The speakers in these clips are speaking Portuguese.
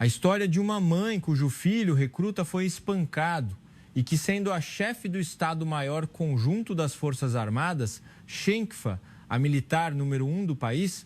A história de uma mãe cujo filho, recruta, foi espancado e que, sendo a chefe do Estado-Maior Conjunto das Forças Armadas, Shenkfa, a militar número 1 do país,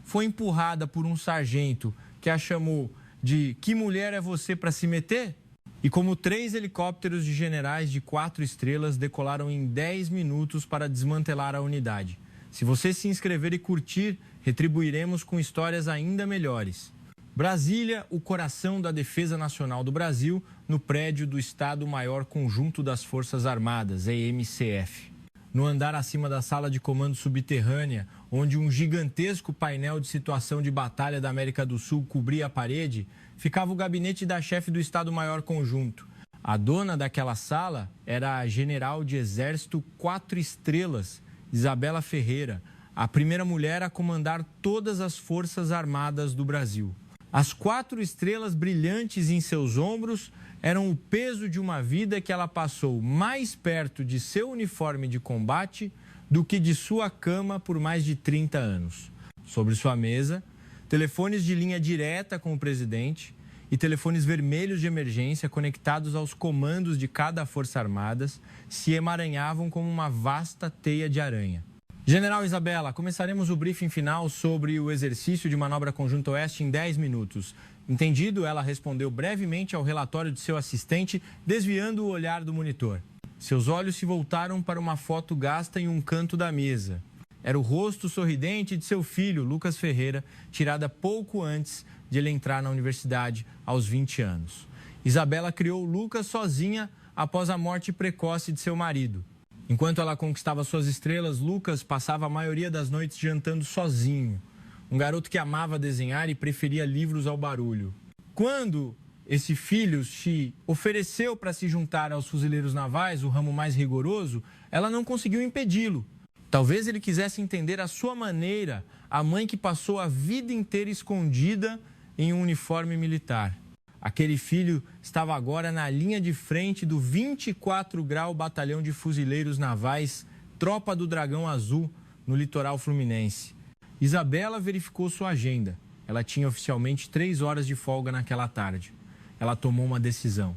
foi empurrada por um sargento que a chamou de "que mulher é você para se meter?" E como 3 helicópteros de generais de 4 estrelas decolaram em 10 minutos para desmantelar a unidade. Se você se inscrever e curtir, retribuiremos com histórias ainda melhores. Brasília, o coração da Defesa Nacional do Brasil, no prédio do Estado-Maior Conjunto das Forças Armadas, EMCF. No andar acima da sala de comando subterrânea, onde um gigantesco painel de situação de batalha da América do Sul cobria a parede, ficava o gabinete da chefe do Estado-Maior Conjunto. A dona daquela sala era a general de Exército 4 estrelas, Isabela Ferreira, a primeira mulher a comandar todas as Forças Armadas do Brasil. As 4 estrelas brilhantes em seus ombros eram o peso de uma vida que ela passou mais perto de seu uniforme de combate do que de sua cama por mais de 30 anos. Sobre sua mesa, telefones de linha direta com o presidente e telefones vermelhos de emergência conectados aos comandos de cada Força Armada se emaranhavam como uma vasta teia de aranha. General Isabela, começaremos o briefing final sobre o exercício de Manobra Conjunta Oeste em 10 minutos. Entendido, ela respondeu brevemente ao relatório de seu assistente, desviando o olhar do monitor. Seus olhos se voltaram para uma foto gasta em um canto da mesa. Era o rosto sorridente de seu filho, Lucas Ferreira, tirada pouco antes de ele entrar na universidade, aos 20 anos. Isabela criou Lucas sozinha após a morte precoce de seu marido. Enquanto ela conquistava suas estrelas, Lucas passava a maioria das noites jantando sozinho. Um garoto que amava desenhar e preferia livros ao barulho. Quando esse filho se ofereceu para se juntar aos fuzileiros navais, o ramo mais rigoroso, ela não conseguiu impedi-lo. Talvez ele quisesse entender à sua maneira a mãe que passou a vida inteira escondida em um uniforme militar. Aquele filho estava agora na linha de frente do 24 Grau Batalhão de Fuzileiros Navais, Tropa do Dragão Azul, no litoral fluminense. Isabela verificou sua agenda. Ela tinha oficialmente 3 horas de folga naquela tarde. Ela tomou uma decisão.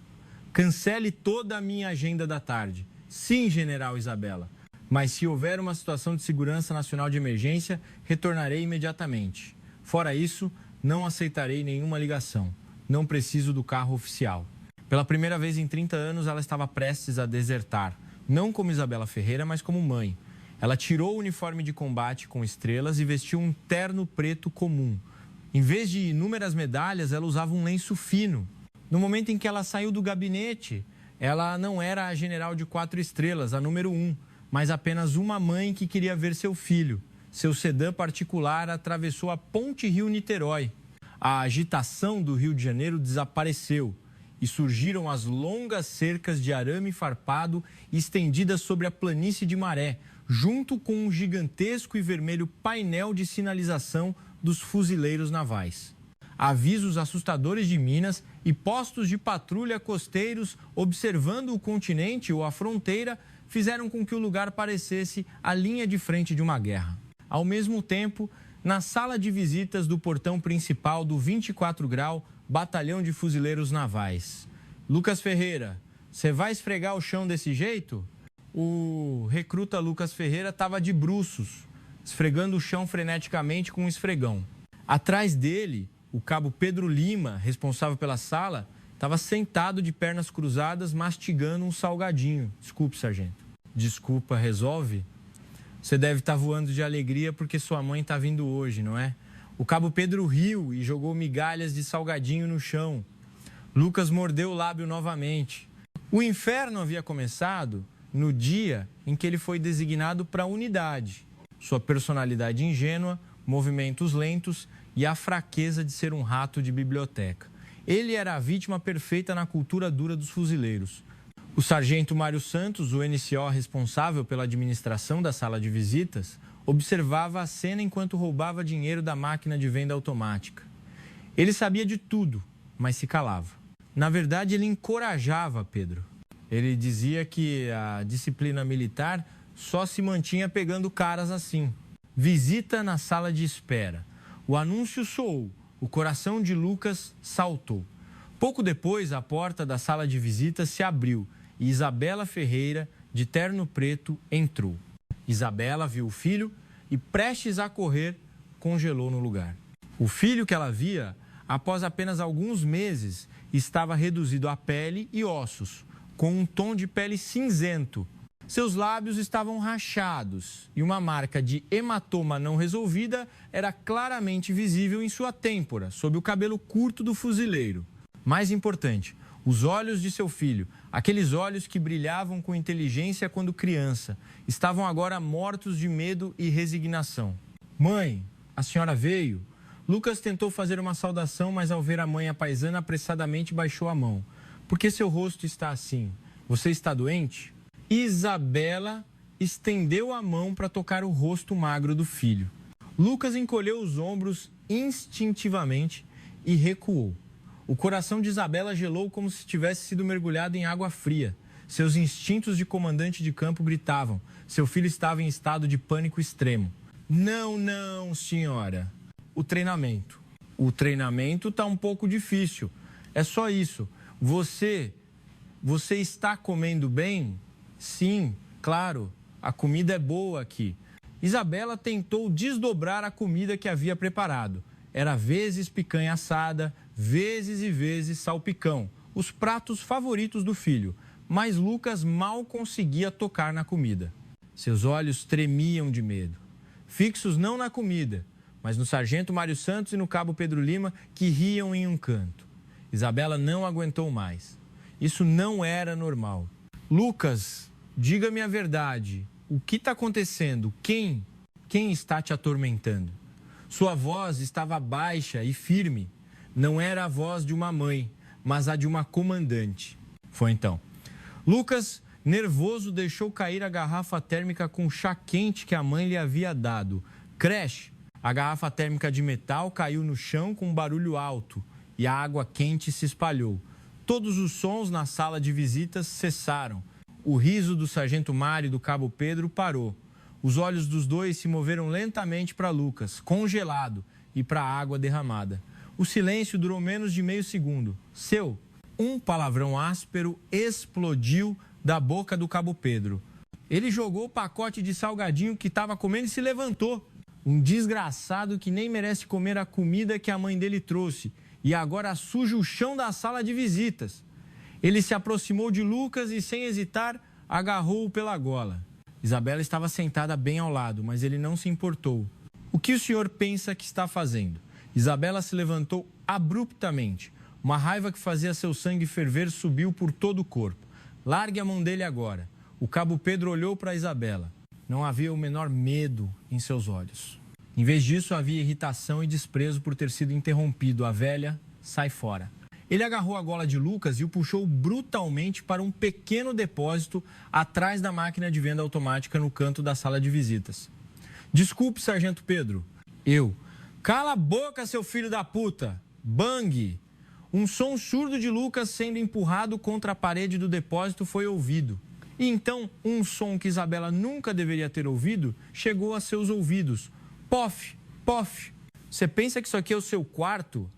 Cancele toda a minha agenda da tarde. Sim, General Isabela. Mas se houver uma situação de segurança nacional de emergência, retornarei imediatamente. Fora isso, não aceitarei nenhuma ligação. Não preciso do carro oficial. Pela primeira vez em 30 anos, ela estava prestes a desertar. Não como Isabela Ferreira, mas como mãe. Ela tirou o uniforme de combate com estrelas e vestiu um terno preto comum. Em vez de inúmeras medalhas, ela usava um lenço fino. No momento em que ela saiu do gabinete, ela não era a general de 4 estrelas, a número 1, mas apenas uma mãe que queria ver seu filho. Seu sedã particular atravessou a Ponte Rio-Niterói. A agitação do Rio de Janeiro desapareceu e surgiram as longas cercas de arame farpado estendidas sobre a planície de Maré, junto com um gigantesco e vermelho painel de sinalização dos fuzileiros navais. Avisos assustadores de minas e postos de patrulha costeiros observando o continente ou a fronteira fizeram com que o lugar parecesse a linha de frente de uma guerra. Ao mesmo tempo, na sala de visitas do portão principal do 24 Grau Batalhão de Fuzileiros Navais. Lucas Ferreira, você vai esfregar o chão desse jeito? O recruta Lucas Ferreira estava de bruços, esfregando o chão freneticamente com um esfregão. Atrás dele, o cabo Pedro Lima, responsável pela sala, estava sentado de pernas cruzadas, mastigando um salgadinho. Desculpe, sargento. Desculpa, resolve? Você deve estar voando de alegria porque sua mãe está vindo hoje, não é? O cabo Pedro riu e jogou migalhas de salgadinho no chão. Lucas mordeu o lábio novamente. O inferno havia começado no dia em que ele foi designado para a unidade. Sua personalidade ingênua, movimentos lentos e a fraqueza de ser um rato de biblioteca. Ele era a vítima perfeita na cultura dura dos fuzileiros. O sargento Mário Santos, o NCO responsável pela administração da sala de visitas, observava a cena enquanto roubava dinheiro da máquina de venda automática. Ele sabia de tudo, mas se calava. Na verdade, ele encorajava Pedro. Ele dizia que a disciplina militar só se mantinha pegando caras assim. Visita na sala de espera. O anúncio soou. o coração de Lucas saltou. Pouco depois, a porta da sala de visitas se abriu e Isabela Ferreira, de terno preto, entrou. Isabela viu o filho e, prestes a correr, congelou no lugar. O filho que ela via, após apenas alguns meses, estava reduzido a pele e ossos, com um tom de pele cinzento. Seus lábios estavam rachados e uma marca de hematoma não resolvida era claramente visível em sua têmpora, sob o cabelo curto do fuzileiro. Mais importante, os olhos de seu filho, aqueles olhos que brilhavam com inteligência quando criança, estavam agora mortos de medo e resignação. Mãe, a senhora veio? Lucas tentou fazer uma saudação, mas ao ver a mãe apaisana, apressadamente baixou a mão. Por que seu rosto está assim? Você está doente? Isabela estendeu a mão para tocar o rosto magro do filho. Lucas encolheu os ombros instintivamente e recuou. O coração de Isabela gelou como se tivesse sido mergulhado em água fria. Seus instintos de comandante de campo gritavam. Seu filho estava em estado de pânico extremo. Não, senhora. O treinamento está um pouco difícil. É só isso. Você está comendo bem? Sim, claro. A comida é boa aqui. Isabela tentou desdobrar a comida que havia preparado. Era vezes picanha assada, vezes e vezes salpicão, os pratos favoritos do filho. Mas Lucas mal conseguia tocar na comida. Seus olhos tremiam de medo. Fixos não na comida, mas no sargento Mário Santos e no cabo Pedro Lima, que riam em um canto. Isabela não aguentou mais. Isso não era normal. Lucas, diga-me a verdade. O que está acontecendo? Quem está te atormentando? Sua voz estava baixa e firme. Não era a voz de uma mãe, mas a de uma comandante. Foi então. Lucas, nervoso, deixou cair a garrafa térmica com chá quente que a mãe lhe havia dado. Crash! A garrafa térmica de metal caiu no chão com um barulho alto e a água quente se espalhou. Todos os sons na sala de visitas cessaram. O riso do sargento Mário e do cabo Pedro parou. Os olhos dos dois se moveram lentamente para Lucas, congelado, e para a água derramada. O silêncio durou menos de meio segundo. Um palavrão áspero explodiu da boca do cabo Pedro. Ele jogou o pacote de salgadinho que estava comendo e se levantou. Um desgraçado que nem merece comer a comida que a mãe dele trouxe e agora suja o chão da sala de visitas. Ele se aproximou de Lucas e, sem hesitar, agarrou-o pela gola. Isabela estava sentada bem ao lado, mas ele não se importou. O que o senhor pensa que está fazendo? Isabela se levantou abruptamente. Uma raiva que fazia seu sangue ferver subiu por todo o corpo. Largue a mão dele agora. O cabo Pedro olhou para Isabela. Não havia o menor medo em seus olhos. Em vez disso, havia irritação e desprezo por ter sido interrompido. A velha, sai fora. Ele agarrou a gola de Lucas e o puxou brutalmente para um pequeno depósito atrás da máquina de venda automática no canto da sala de visitas. Desculpe, sargento Pedro. Cala a boca, seu filho da puta! Bang! Um som surdo de Lucas sendo empurrado contra a parede do depósito foi ouvido. E então, um som que Isabela nunca deveria ter ouvido chegou a seus ouvidos. Pof, pof. Você pensa que isso aqui é o seu quarto?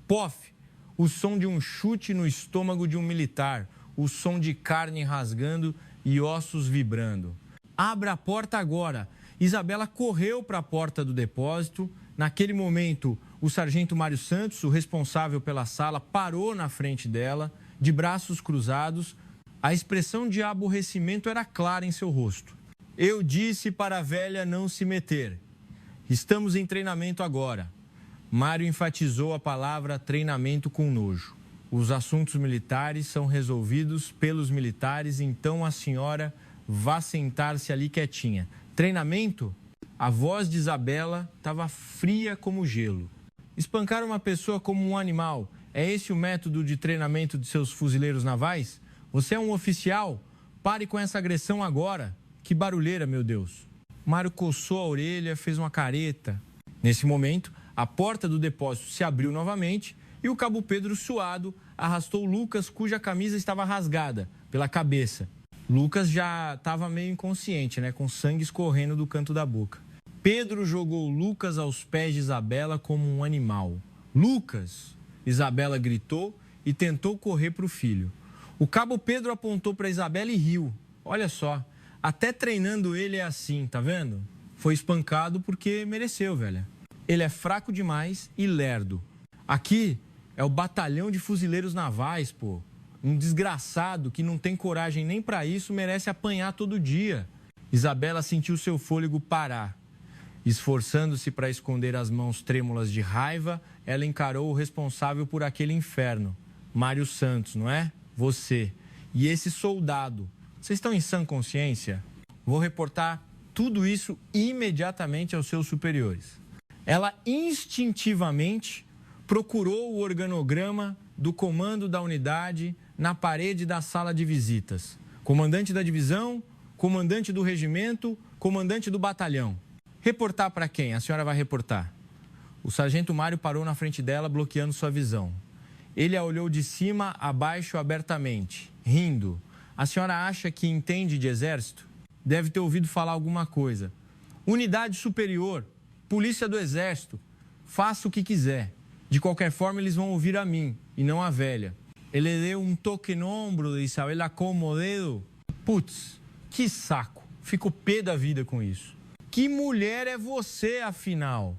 Pof. O som de um chute no estômago de um militar. O som de carne rasgando e ossos vibrando. Abra a porta agora. Isabela correu para a porta do depósito. Naquele momento, o sargento Mário Santos, o responsável pela sala, parou na frente dela, de braços cruzados. A expressão de aborrecimento era clara em seu rosto. Eu disse para a velha não se meter. Estamos em treinamento agora. Mário enfatizou a palavra treinamento com nojo. Os assuntos militares são resolvidos pelos militares, então a senhora vá sentar-se ali quietinha. Treinamento? A voz de Isabela estava fria como gelo. Espancar uma pessoa como um animal, é esse o método de treinamento de seus fuzileiros navais? Você é um oficial? Pare com essa agressão agora. Que barulheira, meu Deus. Mário coçou a orelha, fez uma careta. Nesse momento, a porta do depósito se abriu novamente e o cabo Pedro, suado, arrastou Lucas, cuja camisa estava rasgada pela cabeça. Lucas já estava meio inconsciente, com sangue escorrendo do canto da boca. Pedro jogou Lucas aos pés de Isabela como um animal. Lucas! Isabela gritou e tentou correr para o filho. O cabo Pedro apontou para Isabela e riu. Olha só, até treinando ele é assim, tá vendo? Foi espancado porque mereceu, velha. Ele é fraco demais e lerdo. Aqui é o batalhão de fuzileiros navais, pô. Um desgraçado que não tem coragem nem para isso merece apanhar todo dia. Isabela sentiu seu fôlego parar. Esforçando-se para esconder as mãos trêmulas de raiva, ela encarou o responsável por aquele inferno. Mário Santos, não é? Você. E esse soldado. Vocês estão em sã consciência? Vou reportar tudo isso imediatamente aos seus superiores. Ela instintivamente procurou o organograma do comando da unidade na parede da sala de visitas. Comandante da divisão, comandante do regimento, comandante do batalhão. Reportar para quem? A senhora vai reportar. O sargento Mário parou na frente dela, bloqueando sua visão. Ele a olhou de cima a baixo abertamente, rindo. A senhora acha que entende de exército? Deve ter ouvido falar alguma coisa. Unidade superior, polícia do exército. Faça o que quiser. De qualquer forma, eles vão ouvir a mim e não a velha. Ele deu um toque no ombro de Isabela com o dedo. Putz, que saco. Fico pé da vida com isso. Que mulher é você, afinal?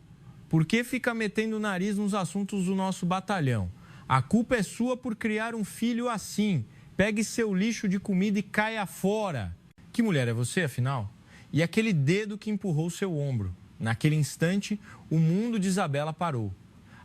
Por que fica metendo o nariz nos assuntos do nosso batalhão? A culpa é sua por criar um filho assim. Pegue seu lixo de comida e caia fora. Que mulher é você, afinal? E aquele dedo que empurrou seu ombro. Naquele instante, o mundo de Isabela parou.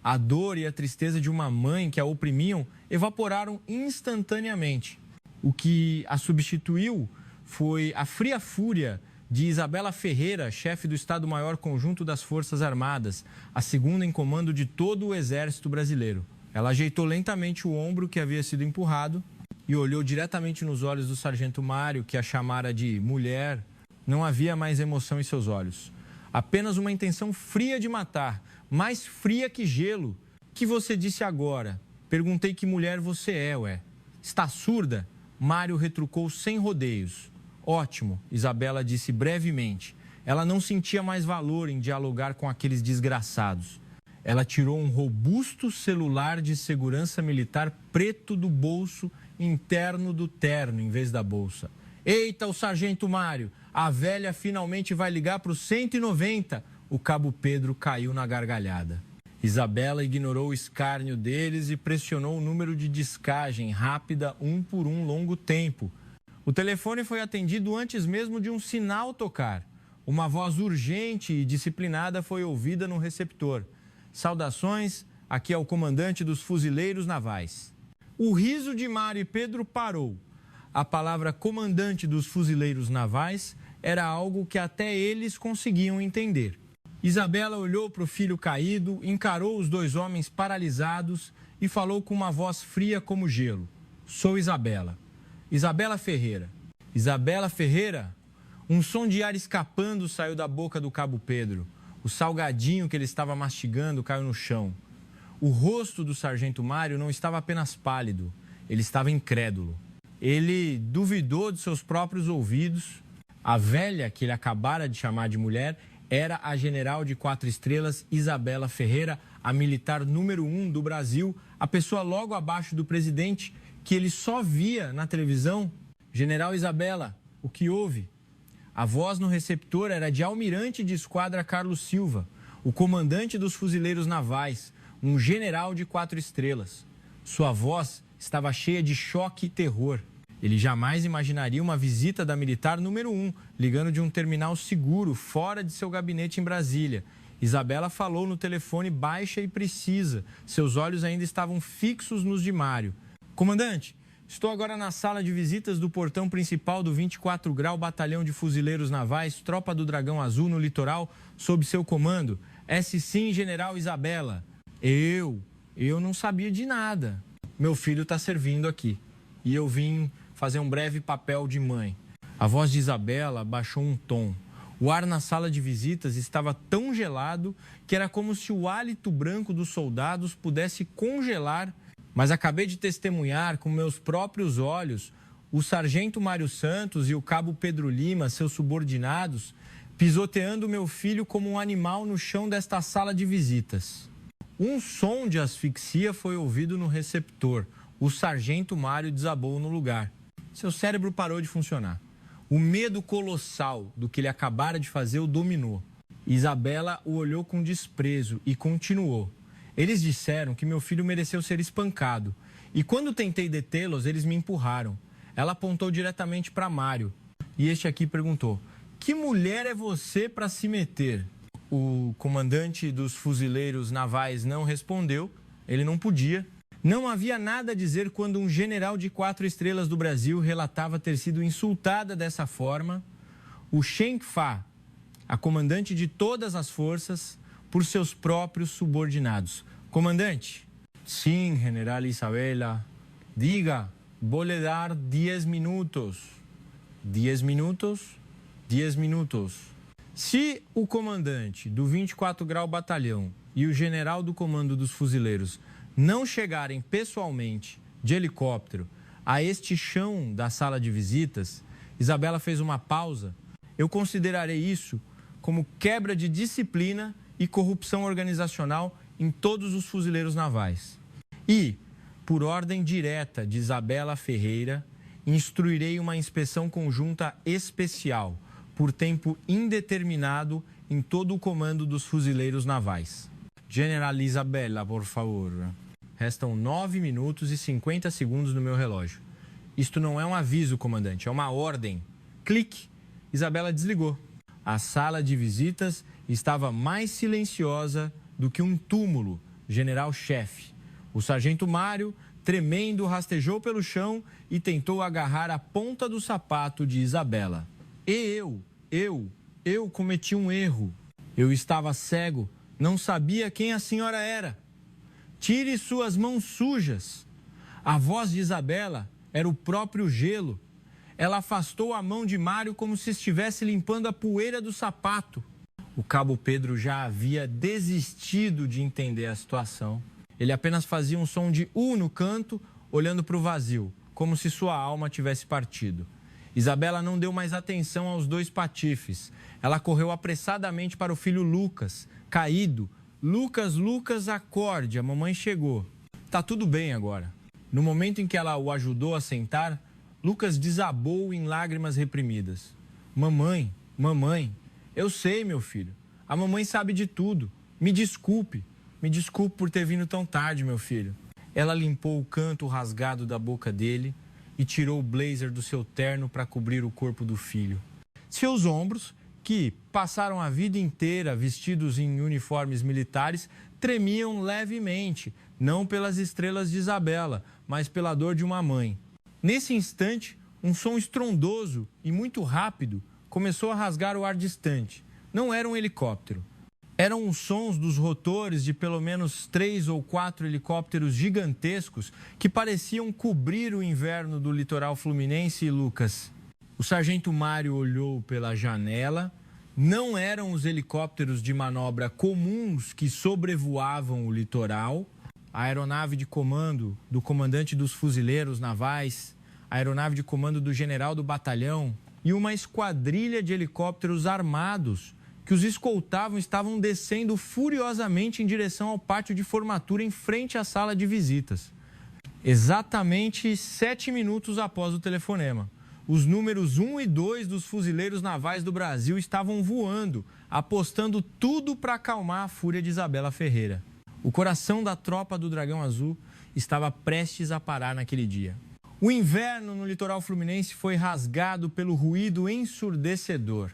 A dor e a tristeza de uma mãe que a oprimiam evaporaram instantaneamente. O que a substituiu foi a fria fúria de Isabela Ferreira, chefe do Estado-Maior Conjunto das Forças Armadas, a segunda em comando de todo o Exército Brasileiro. Ela ajeitou lentamente o ombro que havia sido empurrado e olhou diretamente nos olhos do sargento Mário, que a chamara de mulher. Não havia mais emoção em seus olhos. Apenas uma intenção fria de matar, mais fria que gelo. Que você disse agora? Perguntei que mulher você é, ué. Está surda? Mário retrucou sem rodeios. Ótimo, Isabela disse brevemente. Ela não sentia mais valor em dialogar com aqueles desgraçados. Ela tirou um robusto celular de segurança militar preto do bolso interno do terno, em vez da bolsa. Eita, o sargento Mário, a velha finalmente vai ligar para o 190. O cabo Pedro caiu na gargalhada. Isabela ignorou o escárnio deles e pressionou o número de descagem rápida por um longo tempo. O telefone foi atendido antes mesmo de um sinal tocar. Uma voz urgente e disciplinada foi ouvida no receptor. Saudações, aqui é o comandante dos fuzileiros navais. O riso de Mário e Pedro parou. A palavra comandante dos fuzileiros navais era algo que até eles conseguiam entender. Isabela olhou para o filho caído, encarou os dois homens paralisados e falou com uma voz fria como gelo. Sou Isabela. Isabela Ferreira. Isabela Ferreira? Um som de ar escapando saiu da boca do cabo Pedro. O salgadinho que ele estava mastigando caiu no chão. O rosto do sargento Mário não estava apenas pálido, ele estava incrédulo. Ele duvidou de seus próprios ouvidos. A velha, que ele acabara de chamar de mulher, era a general de 4 estrelas Isabela Ferreira, a militar número 1 do Brasil, a pessoa logo abaixo do presidente, que ele só via na televisão. General Isabela, o que houve? A voz no receptor era de almirante de esquadra Carlos Silva, o comandante dos fuzileiros navais, um general de 4 estrelas. Sua voz estava cheia de choque e terror. Ele jamais imaginaria uma visita da militar número 1, ligando de um terminal seguro, fora de seu gabinete em Brasília. Isabela falou no telefone baixa e precisa. Seus olhos ainda estavam fixos nos de Mário. Comandante, estou agora na sala de visitas do portão principal do 24 Grau Batalhão de Fuzileiros Navais, Tropa do Dragão Azul no litoral, sob seu comando. Sim, General Isabela. Eu não sabia de nada. Meu filho está servindo aqui e eu vim fazer um breve papel de mãe. A voz de Isabela baixou um tom. O ar na sala de visitas estava tão gelado que era como se o hálito branco dos soldados pudesse congelar. Mas acabei de testemunhar com meus próprios olhos o sargento Mário Santos e o cabo Pedro Lima, seus subordinados, pisoteando meu filho como um animal no chão desta sala de visitas. Um som de asfixia foi ouvido no receptor. O sargento Mário desabou no lugar. Seu cérebro parou de funcionar. O medo colossal do que ele acabara de fazer o dominou. Isabela o olhou com desprezo e continuou. Eles disseram que meu filho mereceu ser espancado. E quando tentei detê-los, eles me empurraram. Ela apontou diretamente para Mário. E este aqui perguntou: que mulher é você para se meter? O comandante dos fuzileiros navais não respondeu. Ele não podia. Não havia nada a dizer quando um general de 4 estrelas do Brasil relatava ter sido insultada dessa forma. O Chenkfa, a comandante de todas as forças, por seus próprios subordinados. Comandante? Sim, general Isabela. Diga, vou lhe dar 10 minutos. 10 minutos? 10 minutos. Se o comandante do 24 Grau Batalhão e o general do comando dos fuzileiros não chegarem pessoalmente de helicóptero a este chão da sala de visitas, Isabela fez uma pausa, eu considerarei isso como quebra de disciplina e corrupção organizacional em todos os fuzileiros navais. E, por ordem direta de Isabela Ferreira, instruirei uma inspeção conjunta especial, por tempo indeterminado, em todo o comando dos fuzileiros navais. General Isabela, por favor. Restam 9 minutos e 50 segundos no meu relógio. Isto não é um aviso, comandante, é uma ordem. Clique. Isabela desligou. A sala de visitas estava mais silenciosa do que um túmulo, general-chefe. O sargento Mário, tremendo, rastejou pelo chão e tentou agarrar a ponta do sapato de Isabela. E eu cometi um erro. Eu estava cego, não sabia quem a senhora era. Tire suas mãos sujas. A voz de Isabela era o próprio gelo. Ela afastou a mão de Mário como se estivesse limpando a poeira do sapato. O cabo Pedro já havia desistido de entender a situação. Ele apenas fazia um som de no canto, olhando para o vazio, como se sua alma tivesse partido. Isabela não deu mais atenção aos 2 patifes. Ela correu apressadamente para o filho Lucas, caído. Lucas, acorde, a mamãe chegou. Tá tudo bem agora. No momento em que ela o ajudou a sentar, Lucas desabou em lágrimas reprimidas. Mamãe, eu sei, meu filho. A mamãe sabe de tudo. Me desculpe por ter vindo tão tarde, meu filho. Ela limpou o canto rasgado da boca dele e tirou o blazer do seu terno para cobrir o corpo do filho. Seus ombros, que passaram a vida inteira vestidos em uniformes militares, tremiam levemente, não pelas estrelas de Isabela, mas pela dor de uma mãe. Nesse instante, um som estrondoso e muito rápido começou a rasgar o ar distante. Não era um helicóptero. Eram os sons dos rotores de pelo menos 3 ou 4 helicópteros gigantescos que pareciam cobrir o inverno do litoral fluminense e Lucas. O sargento Mário olhou pela janela. Não eram os helicópteros de manobra comuns que sobrevoavam o litoral. A aeronave de comando do comandante dos fuzileiros navais, a aeronave de comando do general do batalhão e uma esquadrilha de helicópteros armados que os escoltavam estavam descendo furiosamente em direção ao pátio de formatura em frente à sala de visitas. Exatamente 7 minutos após o telefonema, os números 1 e 2 dos fuzileiros navais do Brasil estavam voando, apostando tudo para acalmar a fúria de Isabela Ferreira. O coração da tropa do Dragão Azul estava prestes a parar naquele dia. O inverno no litoral fluminense foi rasgado pelo ruído ensurdecedor.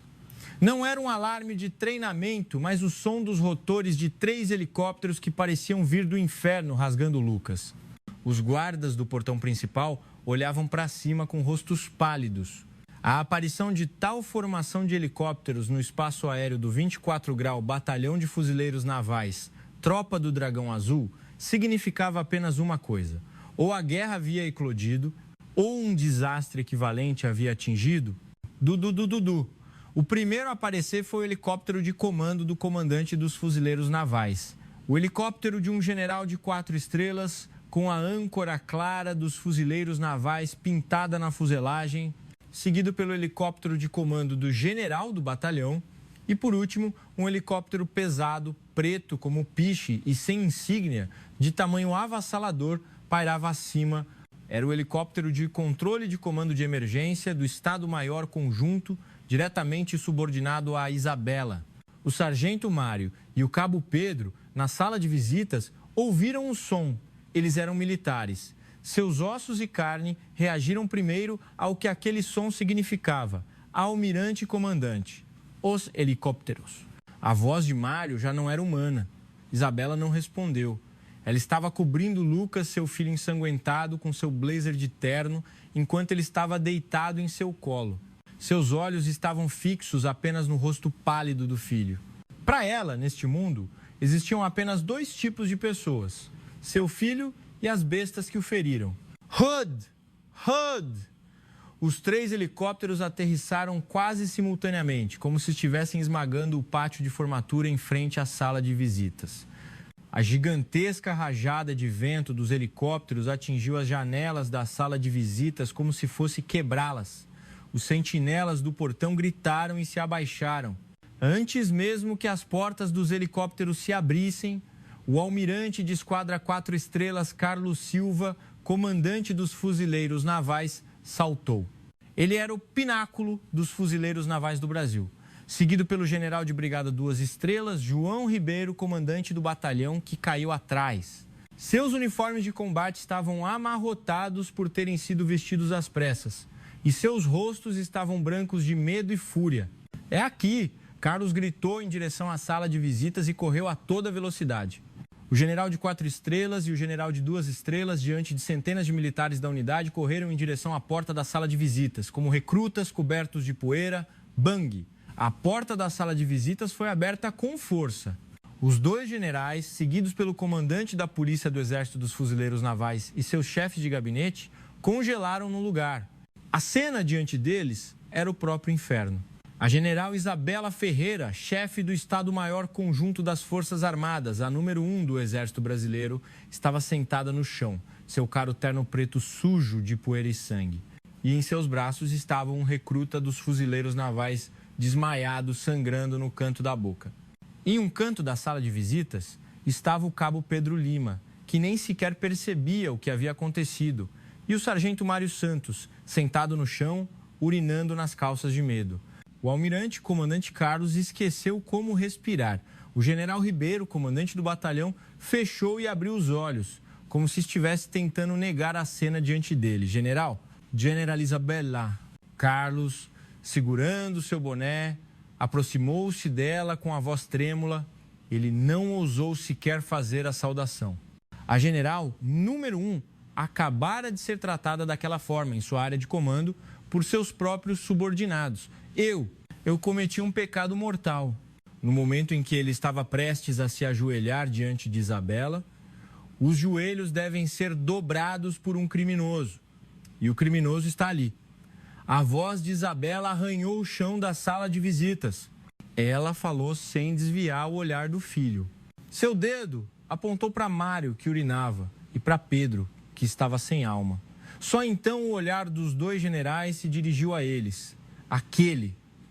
Não era um alarme de treinamento, mas o som dos rotores de 3 helicópteros que pareciam vir do inferno rasgando Lucas. Os guardas do portão principal olhavam para cima com rostos pálidos. A aparição de tal formação de helicópteros no espaço aéreo do 24 Grau Batalhão de Fuzileiros Navais, Tropa do Dragão Azul, significava apenas uma coisa: ou a guerra havia eclodido, ou um desastre equivalente havia atingido. O primeiro a aparecer foi o helicóptero de comando do comandante dos fuzileiros navais. O helicóptero de um general de 4 estrelas, com a âncora clara dos fuzileiros navais pintada na fuselagem, seguido pelo helicóptero de comando do general do batalhão, E, por último, um helicóptero pesado, preto como piche e sem insígnia, de tamanho avassalador, pairava acima. Era o helicóptero de controle de comando de emergência do Estado-Maior Conjunto, diretamente subordinado a Isabela. O sargento Mário e o cabo Pedro, na sala de visitas, ouviram o som. Eles eram militares. Seus ossos e carne reagiram primeiro ao que aquele som significava: almirante e comandante. Os helicópteros. A voz de Mário já não era humana. Isabela não respondeu. Ela estava cobrindo Lucas, seu filho ensanguentado, com seu blazer de terno, enquanto ele estava deitado em seu colo. Seus olhos estavam fixos apenas no rosto pálido do filho. Para ela, neste mundo, existiam apenas dois tipos de pessoas: seu filho e as bestas que o feriram. Hood! Hood! Os 3 helicópteros aterrissaram quase simultaneamente, como se estivessem esmagando o pátio de formatura em frente à sala de visitas. A gigantesca rajada de vento dos helicópteros atingiu as janelas da sala de visitas como se fosse quebrá-las. Os sentinelas do portão gritaram e se abaixaram. Antes mesmo que as portas dos helicópteros se abrissem, o almirante de Esquadra 4 Estrelas, Carlos Silva, comandante dos fuzileiros navais, saltou. Ele era o pináculo dos fuzileiros navais do Brasil, seguido pelo general de brigada 2 Estrelas, João Ribeiro, comandante do batalhão, que caiu atrás. Seus uniformes de combate estavam amarrotados por terem sido vestidos às pressas, e seus rostos estavam brancos de medo e fúria. É aqui! Carlos gritou em direção à sala de visitas e correu a toda velocidade. O general de 4 estrelas e o general de 2 estrelas, diante de centenas de militares da unidade, correram em direção à porta da sala de visitas, como recrutas cobertos de poeira. Bang! A porta da sala de visitas foi aberta com força. Os 2 generais, seguidos pelo comandante da Polícia do Exército dos Fuzileiros Navais e seus chefes de gabinete, congelaram no lugar. A cena diante deles era o próprio inferno. A general Isabela Ferreira, chefe do Estado-Maior Conjunto das Forças Armadas, a número 1 do Exército Brasileiro, estava sentada no chão, seu caro terno preto sujo de poeira e sangue. E em seus braços estava um recruta dos fuzileiros navais, desmaiado, sangrando no canto da boca. Em um canto da sala de visitas estava o cabo Pedro Lima, que nem sequer percebia o que havia acontecido, e o sargento Mário Santos, sentado no chão, urinando nas calças de medo. O almirante, comandante Carlos, esqueceu como respirar. O general Ribeiro, comandante do batalhão, fechou e abriu os olhos, como se estivesse tentando negar a cena diante dele. General, General Isabela. Carlos, segurando seu boné, aproximou-se dela com a voz trêmula. Ele não ousou sequer fazer a saudação. A general, número 1, acabara de ser tratada daquela forma em sua área de comando por seus próprios subordinados. Eu cometi um pecado mortal. No momento em que ele estava prestes a se ajoelhar diante de Isabela, os joelhos devem ser dobrados por um criminoso. E o criminoso está ali. A voz de Isabela arranhou o chão da sala de visitas. Ela falou sem desviar o olhar do filho. Seu dedo apontou para Mário, que urinava, e para Pedro, que estava sem alma. Só então o olhar dos 2 generais se dirigiu a eles.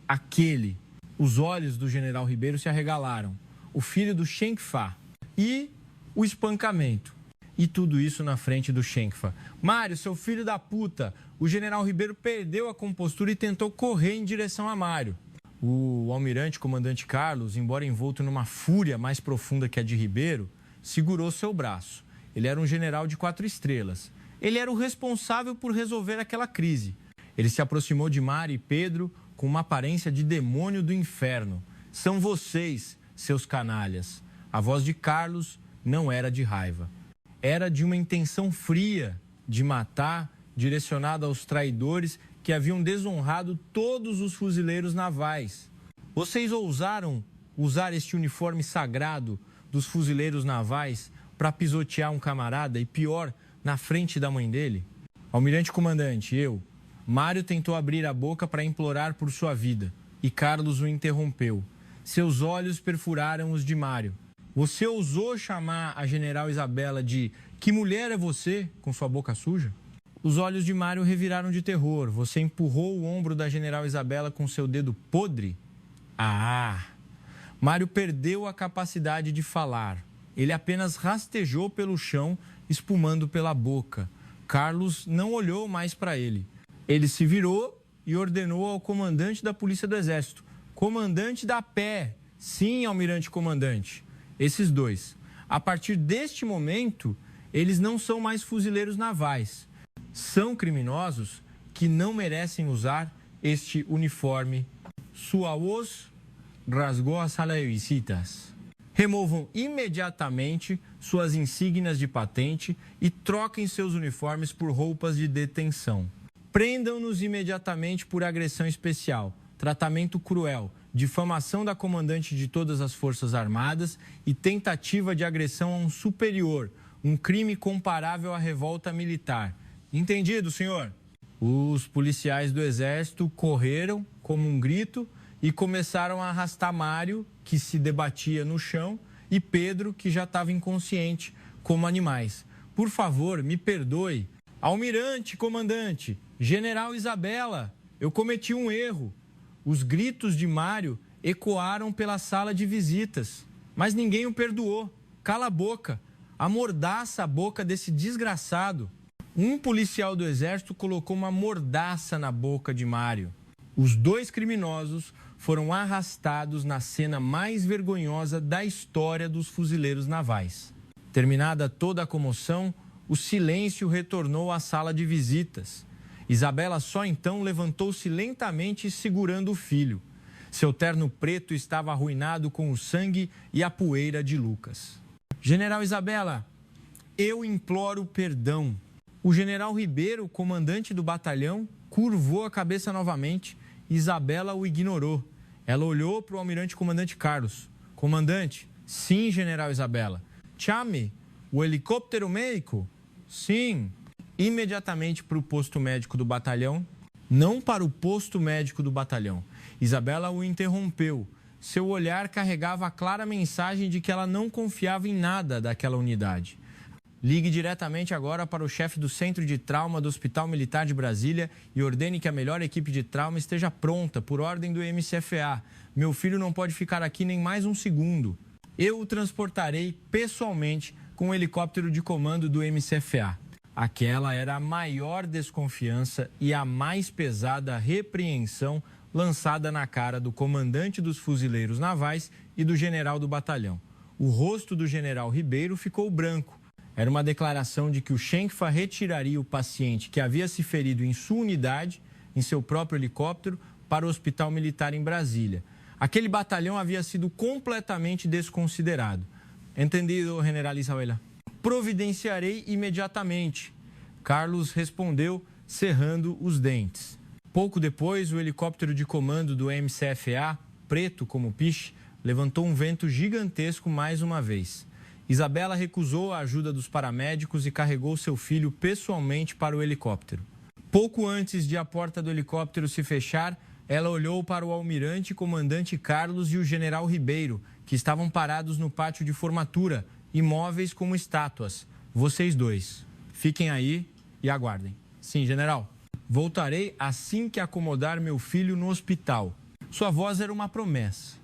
Aquele. Os olhos do general Ribeiro se arregalaram. O filho do Shenkfa. E o espancamento. E tudo isso na frente do Shenkfa. Mário, seu filho da puta. O general Ribeiro perdeu a compostura e tentou correr em direção a Mário. O almirante comandante Carlos, embora envolto numa fúria mais profunda que a de Ribeiro, segurou seu braço. Ele era um general de 4 estrelas. Ele era o responsável por resolver aquela crise. Ele se aproximou de Mário e Pedro com uma aparência de demônio do inferno. São vocês, seus canalhas. A voz de Carlos não era de raiva. Era de uma intenção fria de matar, direcionada aos traidores que haviam desonrado todos os fuzileiros navais. Vocês ousaram usar este uniforme sagrado dos fuzileiros navais para pisotear um camarada e, pior, na frente da mãe dele? Almirante comandante, Mário tentou abrir a boca para implorar por sua vida e Carlos o interrompeu. Seus olhos perfuraram os de Mário. Você ousou chamar a general Isabela de "que mulher é você?" com sua boca suja? Os olhos de Mário reviraram de terror. Você empurrou o ombro da general Isabela com seu dedo podre? Mário perdeu a capacidade de falar. Ele apenas rastejou pelo chão, espumando pela boca. Carlos não olhou mais para ele. Ele se virou e ordenou ao comandante da Polícia do Exército. Comandante da Pé. Sim, almirante comandante. Esses dois. A partir deste momento, eles não são mais fuzileiros navais. São criminosos que não merecem usar este uniforme. Sua voz rasgou a sala de visitas. Removam imediatamente suas insígnias de patente e troquem seus uniformes por roupas de detenção. Prendam-nos imediatamente por agressão especial, tratamento cruel, difamação da comandante de todas as Forças Armadas e tentativa de agressão a um superior, um crime comparável à revolta militar. Entendido, senhor? Os policiais do Exército correram como um grito e começaram a arrastar Mário, que se debatia no chão, e Pedro, que já estava inconsciente, como animais. Por favor, me perdoe. Almirante, comandante, General Isabela, eu cometi um erro. Os gritos de Mário ecoaram pela sala de visitas, mas ninguém o perdoou. Cala a boca, amordaça a boca desse desgraçado. Um policial do Exército colocou uma mordaça na boca de Mário. Os dois criminosos foram arrastados na cena mais vergonhosa da história dos fuzileiros navais. Terminada toda a comoção, o silêncio retornou à sala de visitas. Isabela só então levantou-se lentamente segurando o filho. Seu terno preto estava arruinado com o sangue e a poeira de Lucas. General Isabela, eu imploro perdão. O general Ribeiro, comandante do batalhão, curvou a cabeça novamente. Isabela o ignorou. Ela olhou para o almirante comandante Carlos. Comandante, sim, general Isabela. Chame o helicóptero médico? Sim. Imediatamente para o posto médico do batalhão. Não para o posto médico do batalhão. Isabela o interrompeu. Seu olhar carregava a clara mensagem de que ela não confiava em nada daquela unidade. Ligue diretamente agora para o chefe do Centro de Trauma do Hospital Militar de Brasília e ordene que a melhor equipe de trauma esteja pronta, por ordem do MCFA. Meu filho não pode ficar aqui nem mais um segundo. Eu o transportarei pessoalmente com o helicóptero de comando do MCFA. Aquela era a maior desconfiança e a mais pesada repreensão lançada na cara do comandante dos fuzileiros navais e do general do batalhão. O rosto do general Ribeiro ficou branco. Era uma declaração de que o Schenkfa retiraria o paciente que havia se ferido em sua unidade, em seu próprio helicóptero, para o Hospital Militar em Brasília. Aquele batalhão havia sido completamente desconsiderado. Entendido, general Isabela? Providenciarei imediatamente. Carlos respondeu, cerrando os dentes. Pouco depois, o helicóptero de comando do MCFA, preto como piche, levantou um vento gigantesco mais uma vez. Isabela recusou a ajuda dos paramédicos e carregou seu filho pessoalmente para o helicóptero. Pouco antes de a porta do helicóptero se fechar, ela olhou para o almirante comandante Carlos e o general Ribeiro, que estavam parados no pátio de formatura, imóveis como estátuas. Vocês dois, fiquem aí e aguardem. Sim, general. Voltarei assim que acomodar meu filho no hospital. Sua voz era uma promessa.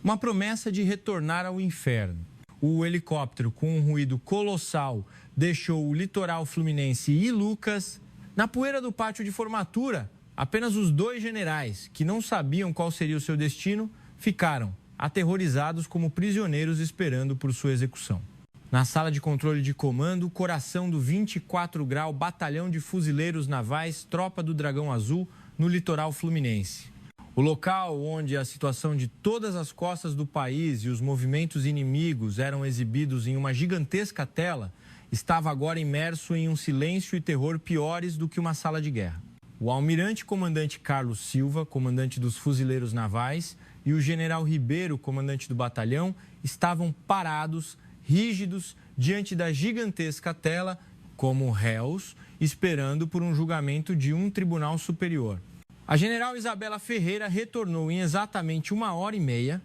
Uma promessa de retornar ao inferno. O helicóptero, com um ruído colossal, deixou o litoral fluminense e Lucas na poeira do pátio de formatura. Apenas os dois generais, que não sabiam qual seria o seu destino, ficaram aterrorizados como prisioneiros esperando por sua execução. Na sala de controle de comando, o coração do 24 Grau Batalhão de Fuzileiros Navais, Tropa do Dragão Azul, no litoral fluminense. O local onde a situação de todas as costas do país e os movimentos inimigos eram exibidos em uma gigantesca tela, estava agora imerso em um silêncio e terror piores do que uma sala de guerra. O almirante comandante Carlos Silva, comandante dos fuzileiros navais, e o general Ribeiro, comandante do batalhão, estavam parados, rígidos, diante da gigantesca tela, como réus, esperando por um julgamento de um tribunal superior. A general Isabela Ferreira retornou em exatamente 1h30.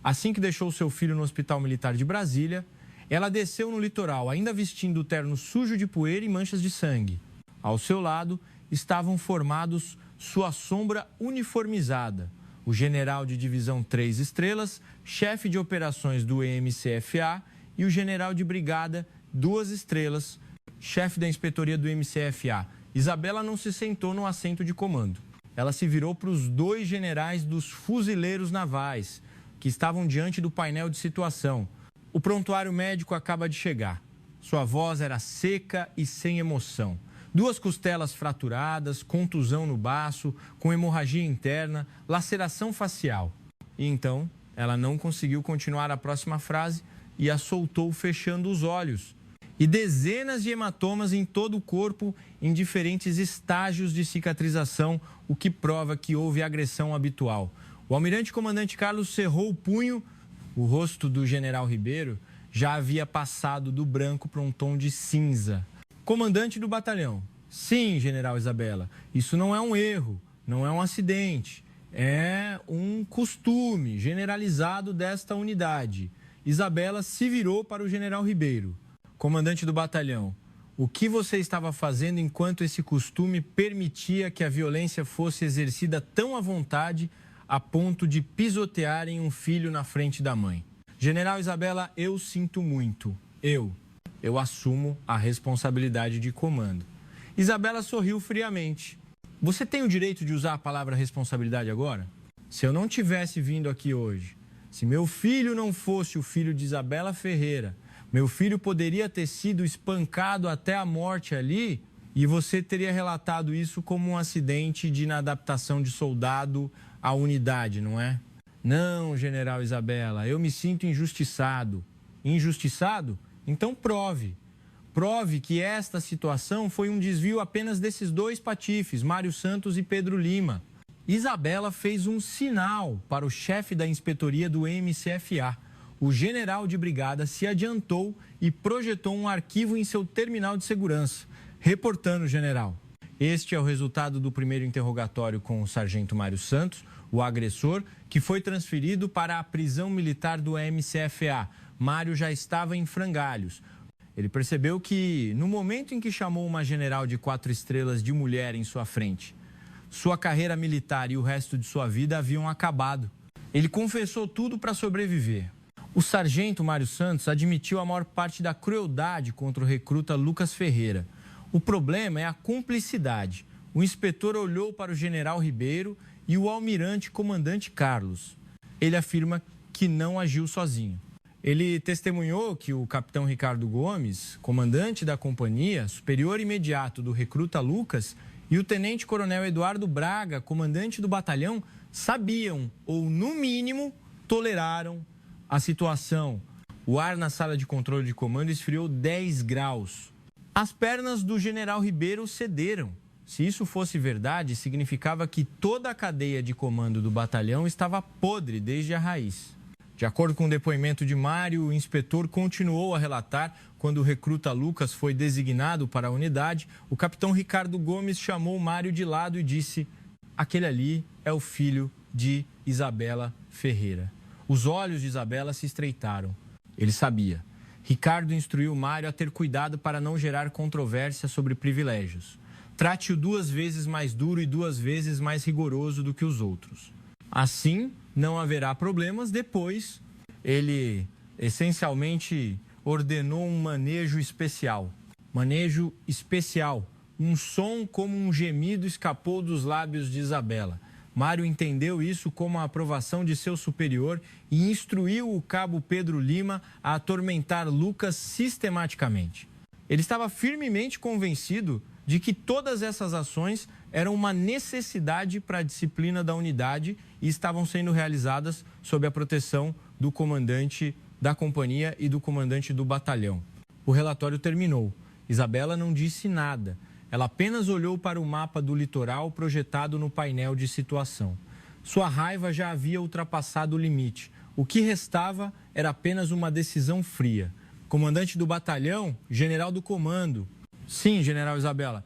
Assim que deixou seu filho no Hospital Militar de Brasília, ela desceu no litoral, ainda vestindo o terno sujo de poeira e manchas de sangue. Ao seu lado estavam formados sua sombra uniformizada, o general de divisão 3 estrelas, chefe de operações do MCFA, e o general de brigada 2 estrelas, chefe da inspetoria do MCFA. Isabela não se sentou no assento de comando. Ela se virou para os 2 generais dos fuzileiros navais, que estavam diante do painel de situação. O prontuário médico acaba de chegar. Sua voz era seca e sem emoção. 2 costelas fraturadas, contusão no baço, com hemorragia interna, laceração facial. E então, ela não conseguiu continuar a próxima frase e a soltou fechando os olhos. E dezenas de hematomas em todo o corpo, em diferentes estágios de cicatrização, o que prova que houve agressão habitual. O almirante-comandante Carlos cerrou o punho. O rosto do general Ribeiro já havia passado do branco para um tom de cinza. Comandante do batalhão. Sim, general Isabela, isso não é um erro, não é um acidente. É um costume generalizado desta unidade. Isabela se virou para o general Ribeiro. Comandante do batalhão, o que você estava fazendo enquanto esse costume permitia que a violência fosse exercida tão à vontade a ponto de pisotearem um filho na frente da mãe? General Isabela, eu sinto muito. Eu assumo a responsabilidade de comando. Isabela sorriu friamente. Você tem o direito de usar a palavra responsabilidade agora? Se eu não tivesse vindo aqui hoje, se meu filho não fosse o filho de Isabela Ferreira, meu filho poderia ter sido espancado até a morte ali e você teria relatado isso como um acidente de inadaptação de soldado à unidade, não é? Não, general Isabela, eu me sinto injustiçado. Injustiçado? Então prove. Prove que esta situação foi um desvio apenas desses 2 patifes, Mário Santos e Pedro Lima. Isabela fez um sinal para o chefe da inspetoria do MCFA. O general de brigada se adiantou e projetou um arquivo em seu terminal de segurança. Reportando, general. Este é o resultado do primeiro interrogatório com o sargento Mário Santos, o agressor, que foi transferido para a prisão militar do MCFA. Mário já estava em frangalhos. Ele percebeu que, no momento em que chamou uma general de 4 estrelas de mulher em sua frente, sua carreira militar e o resto de sua vida haviam acabado. Ele confessou tudo para sobreviver. O sargento Mário Santos admitiu a maior parte da crueldade contra o recruta Lucas Ferreira. O problema é a cumplicidade. O inspetor olhou para o general Ribeiro e o almirante comandante Carlos. Ele afirma que não agiu sozinho. Ele testemunhou que o capitão Ricardo Gomes, comandante da companhia, superior imediato do recruta Lucas, e o tenente-coronel Eduardo Braga, comandante do batalhão, sabiam, ou no mínimo, toleraram a situação. O ar na sala de controle de comando esfriou 10 graus. As pernas do general Ribeiro cederam. Se isso fosse verdade, significava que toda a cadeia de comando do batalhão estava podre desde a raiz. De acordo com o depoimento de Mário, o inspetor continuou a relatar. Quando o recruta Lucas foi designado para a unidade, o capitão Ricardo Gomes chamou Mário de lado e disse: aquele ali é o filho de Isabela Ferreira. Os olhos de Isabela se estreitaram. Ele sabia. Ricardo instruiu Mário a ter cuidado para não gerar controvérsia sobre privilégios. Trate-o 2 vezes mais duro e 2 vezes mais rigoroso do que os outros. Assim, não haverá problemas. Depois, ele essencialmente ordenou um manejo especial. Manejo especial. Um som como um gemido escapou dos lábios de Isabela. Mário entendeu isso como a aprovação de seu superior e instruiu o cabo Pedro Lima a atormentar Lucas sistematicamente. Ele estava firmemente convencido de que todas essas ações eram uma necessidade para a disciplina da unidade e estavam sendo realizadas sob a proteção do comandante da companhia e do comandante do batalhão. O relatório terminou. Isabela não disse nada. Ela apenas olhou para o mapa do litoral projetado no painel de situação. Sua raiva já havia ultrapassado o limite. O que restava era apenas uma decisão fria. Comandante do batalhão, general do comando. Sim, general Isabela.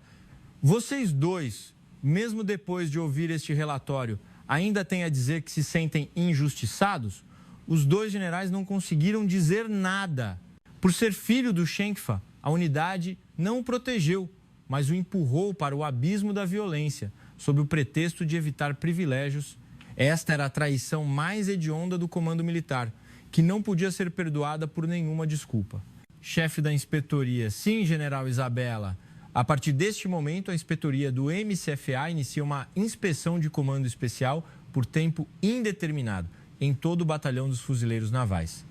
Vocês 2, mesmo depois de ouvir este relatório, ainda têm a dizer que se sentem injustiçados? Os 2 generais não conseguiram dizer nada. Por ser filho do Schenkfa, a unidade não o protegeu, mas o empurrou para o abismo da violência, sob o pretexto de evitar privilégios. Esta era a traição mais hedionda do comando militar, que não podia ser perdoada por nenhuma desculpa. Chefe da inspetoria, sim, general Isabela. A partir deste momento, a inspetoria do MCFA inicia uma inspeção de comando especial por tempo indeterminado em todo o batalhão dos fuzileiros navais.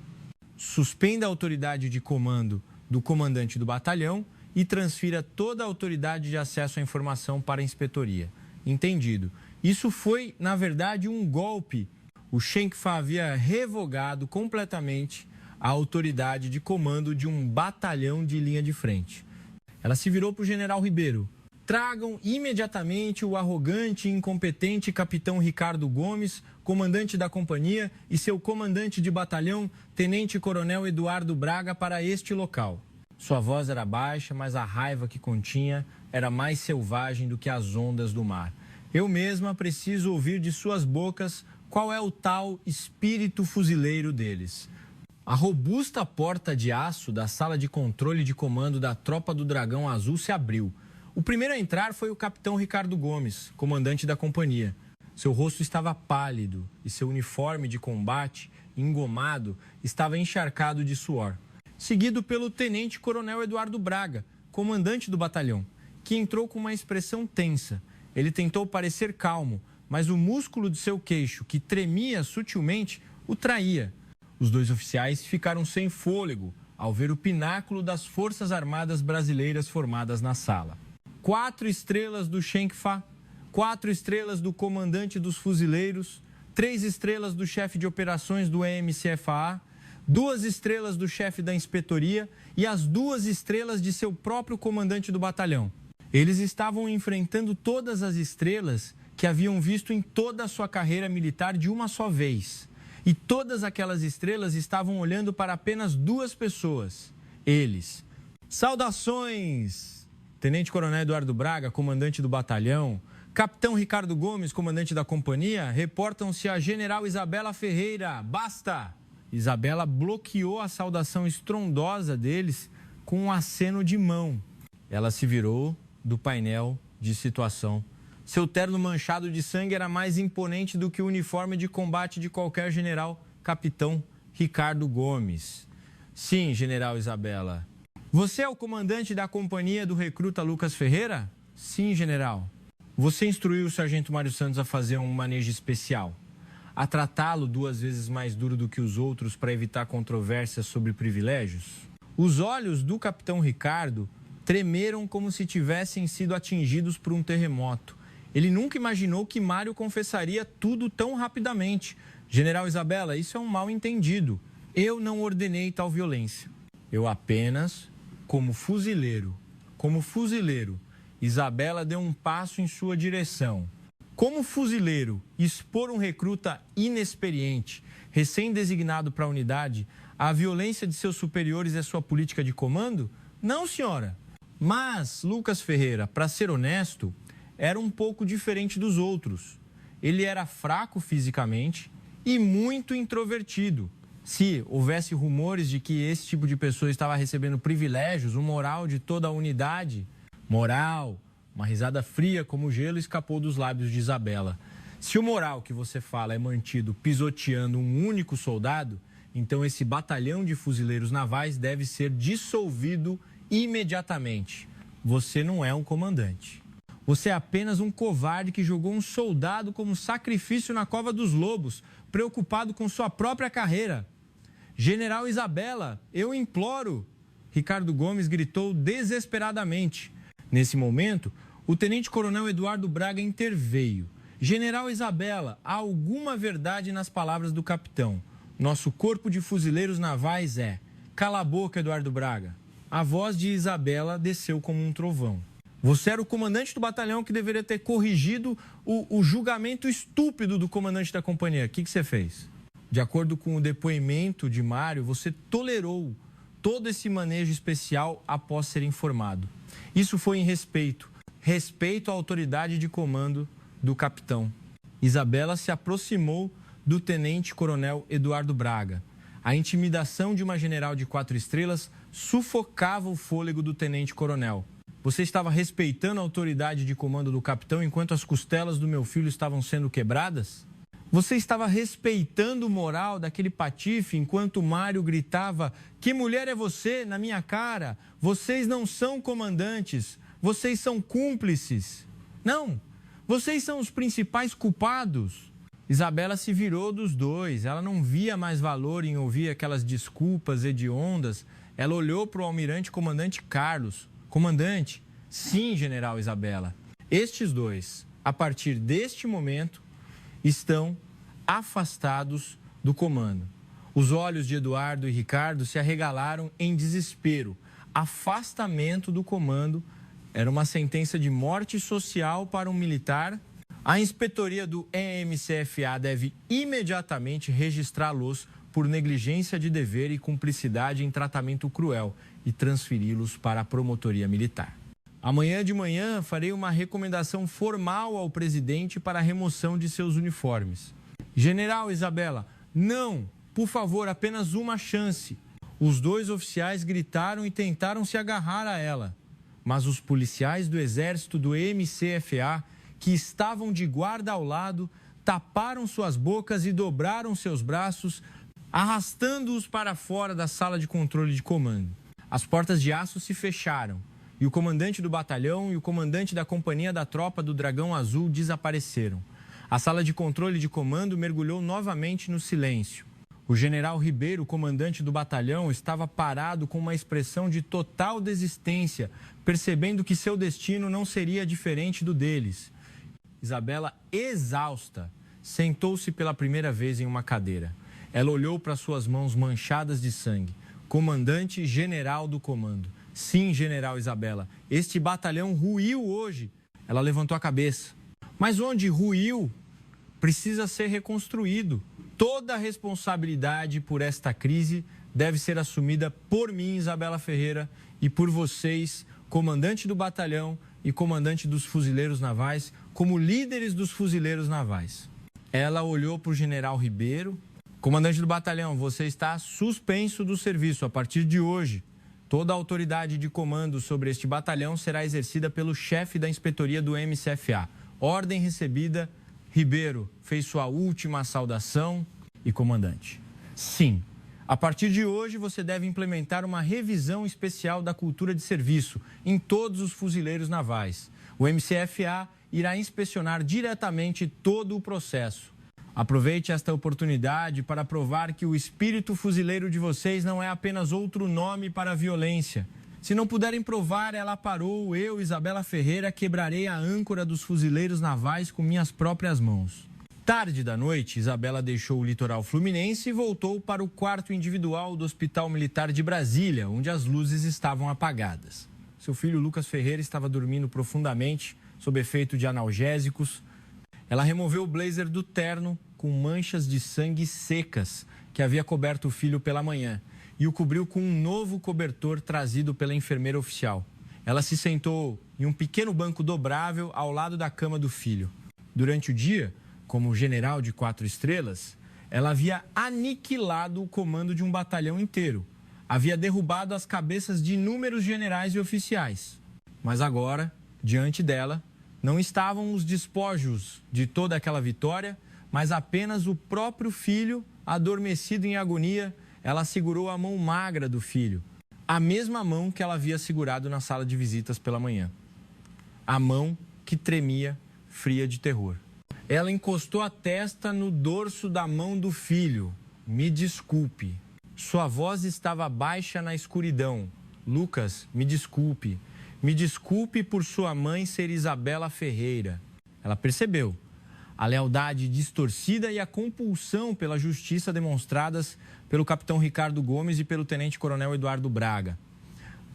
Suspenda a autoridade de comando do comandante do batalhão e transfira toda a autoridade de acesso à informação para a inspetoria. Entendido. Isso foi, na verdade, um golpe. O Shenkfa havia revogado completamente a autoridade de comando de um batalhão de linha de frente. Ela se virou para o general Ribeiro. Tragam imediatamente o arrogante e incompetente capitão Ricardo Gomes, comandante da companhia, e seu comandante de batalhão, tenente-coronel Eduardo Braga, para este local. Sua voz era baixa, mas a raiva que continha era mais selvagem do que as ondas do mar. Eu mesma preciso ouvir de suas bocas qual é o tal espírito fuzileiro deles. A robusta porta de aço da sala de controle de comando da Tropa do Dragão Azul se abriu. O primeiro a entrar foi o capitão Ricardo Gomes, comandante da companhia. Seu rosto estava pálido e seu uniforme de combate, engomado, estava encharcado de suor. Seguido pelo tenente-coronel Eduardo Braga, comandante do batalhão, que entrou com uma expressão tensa. Ele tentou parecer calmo, mas o músculo de seu queixo, que tremia sutilmente, o traía. Os dois oficiais ficaram sem fôlego ao ver o pináculo das Forças Armadas Brasileiras formadas na sala. 4 estrelas do Shenkfa, 4 estrelas do comandante dos fuzileiros, 3 estrelas do chefe de operações do MCFA, 2 estrelas do chefe da inspetoria e as 2 estrelas de seu próprio comandante do batalhão. Eles estavam enfrentando todas as estrelas que haviam visto em toda a sua carreira militar de uma só vez. E todas aquelas estrelas estavam olhando para apenas 2 pessoas. Eles. Saudações! Tenente-coronel Eduardo Braga, comandante do batalhão, capitão Ricardo Gomes, comandante da companhia, reportam-se a general Isabela Ferreira. Basta! Isabela bloqueou a saudação estrondosa deles com um aceno de mão. Ela se virou do painel de situação. Seu terno manchado de sangue era mais imponente do que o uniforme de combate de qualquer general, capitão Ricardo Gomes. Sim, general Isabela. Você é o comandante da companhia do recruta Lucas Ferreira? Sim, general. Você instruiu o sargento Mário Santos a fazer um manejo especial, a tratá-lo 2 vezes mais duro do que os outros para evitar controvérsias sobre privilégios? Os olhos do capitão Ricardo tremeram como se tivessem sido atingidos por um terremoto. Ele nunca imaginou que Mário confessaria tudo tão rapidamente. General Isabela, isso é um mal-entendido. Eu não ordenei tal violência. Eu apenas, como fuzileiro, Isabela deu um passo em sua direção. Como fuzileiro, expor um recruta inexperiente, recém-designado para a unidade, à violência de seus superiores é sua política de comando? Não, senhora. Mas Lucas Ferreira, para ser honesto, era um pouco diferente dos outros. Ele era fraco fisicamente e muito introvertido. Se houvesse rumores de que esse tipo de pessoa estava recebendo privilégios, o moral de toda a unidade... Moral, uma risada fria como gelo escapou dos lábios de Isabela. Se o moral que você fala é mantido pisoteando um único soldado, então esse batalhão de fuzileiros navais deve ser dissolvido imediatamente. Você não é um comandante. Você é apenas um covarde que jogou um soldado como sacrifício na cova dos lobos, preocupado com sua própria carreira. General Isabela, eu imploro! Ricardo Gomes gritou desesperadamente. Nesse momento, o tenente-coronel Eduardo Braga interveio. General Isabela, há alguma verdade nas palavras do capitão. Nosso corpo de fuzileiros navais é... Cala a boca, Eduardo Braga. A voz de Isabela desceu como um trovão. Você era o comandante do batalhão que deveria ter corrigido o julgamento estúpido do comandante da companhia. O que você fez? De acordo com o depoimento de Mário, você tolerou todo esse manejo especial após ser informado. Isso foi em respeito à autoridade de comando do capitão. Isabela se aproximou do tenente-coronel Eduardo Braga. A intimidação de uma general de 4 estrelas sufocava o fôlego do tenente-coronel. Você estava respeitando a autoridade de comando do capitão enquanto as costelas do meu filho estavam sendo quebradas? Você estava respeitando o moral daquele patife enquanto Mário gritava: "Que mulher é você na minha cara? Vocês não são comandantes, vocês são cúmplices." Não, vocês são os principais culpados. Isabela se virou dos dois, ela não via mais valor em ouvir aquelas desculpas hediondas. Ela olhou para o almirante comandante Carlos. "Comandante, sim, general Isabela. Estes dois, a partir deste momento, estão afastados do comando." Os olhos de Eduardo e Ricardo se arregalaram em desespero. Afastamento do comando era uma sentença de morte social para um militar. A inspetoria do EMCFA deve imediatamente registrá-los por negligência de dever e cumplicidade em tratamento cruel e transferi-los para a promotoria militar. Amanhã de manhã farei uma recomendação formal ao presidente para a remoção de seus uniformes. General Isabela, não, por favor, apenas uma chance. Os dois oficiais gritaram e tentaram se agarrar a ela, mas os policiais do exército do MCFA, que estavam de guarda ao lado, taparam suas bocas e dobraram seus braços, arrastando-os para fora da sala de controle de comando. As portas de aço se fecharam e o comandante do batalhão e o comandante da companhia da tropa do Dragão Azul desapareceram. A sala de controle de comando mergulhou novamente no silêncio. O general Ribeiro, comandante do batalhão, estava parado com uma expressão de total desistência, percebendo que seu destino não seria diferente do deles. Isabela, exausta, sentou-se pela primeira vez em uma cadeira. Ela olhou para suas mãos manchadas de sangue. Comandante general do comando. Sim, general Isabela, este batalhão ruiu hoje. Ela levantou a cabeça. Mas onde ruiu, precisa ser reconstruído. Toda a responsabilidade por esta crise deve ser assumida por mim, Isabela Ferreira, e por vocês, comandante do batalhão e comandante dos fuzileiros navais, como líderes dos fuzileiros navais. Ela olhou para o general Ribeiro. Comandante do batalhão, você está suspenso do serviço a partir de hoje. Toda a autoridade de comando sobre este batalhão será exercida pelo chefe da inspetoria do MCFA. Ordem recebida. Ribeiro fez sua última saudação e comandante. Sim, a partir de hoje você deve implementar uma revisão especial da cultura de serviço em todos os fuzileiros navais. O MCFA irá inspecionar diretamente todo o processo. Aproveite esta oportunidade para provar que o espírito fuzileiro de vocês não é apenas outro nome para a violência. Se não puderem provar, ela parou, eu, Isabela Ferreira, quebrarei a âncora dos fuzileiros navais com minhas próprias mãos. Tarde da noite, Isabela deixou o litoral fluminense e voltou para o quarto individual do Hospital Militar de Brasília, onde as luzes estavam apagadas. Seu filho Lucas Ferreira estava dormindo profundamente, sob efeito de analgésicos. Ela removeu o blazer do terno com manchas de sangue secas que havia coberto o filho pela manhã e o cobriu com um novo cobertor trazido pela enfermeira oficial. Ela se sentou em um pequeno banco dobrável ao lado da cama do filho. Durante o dia, como general de 4 estrelas, ela havia aniquilado o comando de um batalhão inteiro. Havia derrubado as cabeças de inúmeros generais e oficiais. Mas agora, diante dela, não estavam os despojos de toda aquela vitória, mas apenas o próprio filho, adormecido em agonia. Ela segurou a mão magra do filho, a mesma mão que ela havia segurado na sala de visitas pela manhã. A mão que tremia, fria de terror. Ela encostou a testa no dorso da mão do filho. Me desculpe. Sua voz estava baixa na escuridão. Lucas, me desculpe. Me desculpe por sua mãe ser Isabela Ferreira. Ela percebeu a lealdade distorcida e a compulsão pela justiça demonstradas pelo capitão Ricardo Gomes e pelo tenente-coronel Eduardo Braga.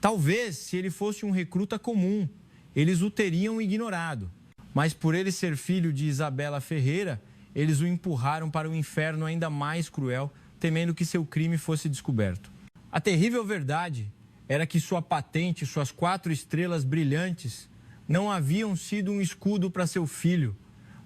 Talvez, se ele fosse um recruta comum, eles o teriam ignorado. Mas por ele ser filho de Isabela Ferreira, eles o empurraram para o inferno ainda mais cruel, temendo que seu crime fosse descoberto. A terrível verdade era que sua patente, suas 4 estrelas brilhantes, não haviam sido um escudo para seu filho,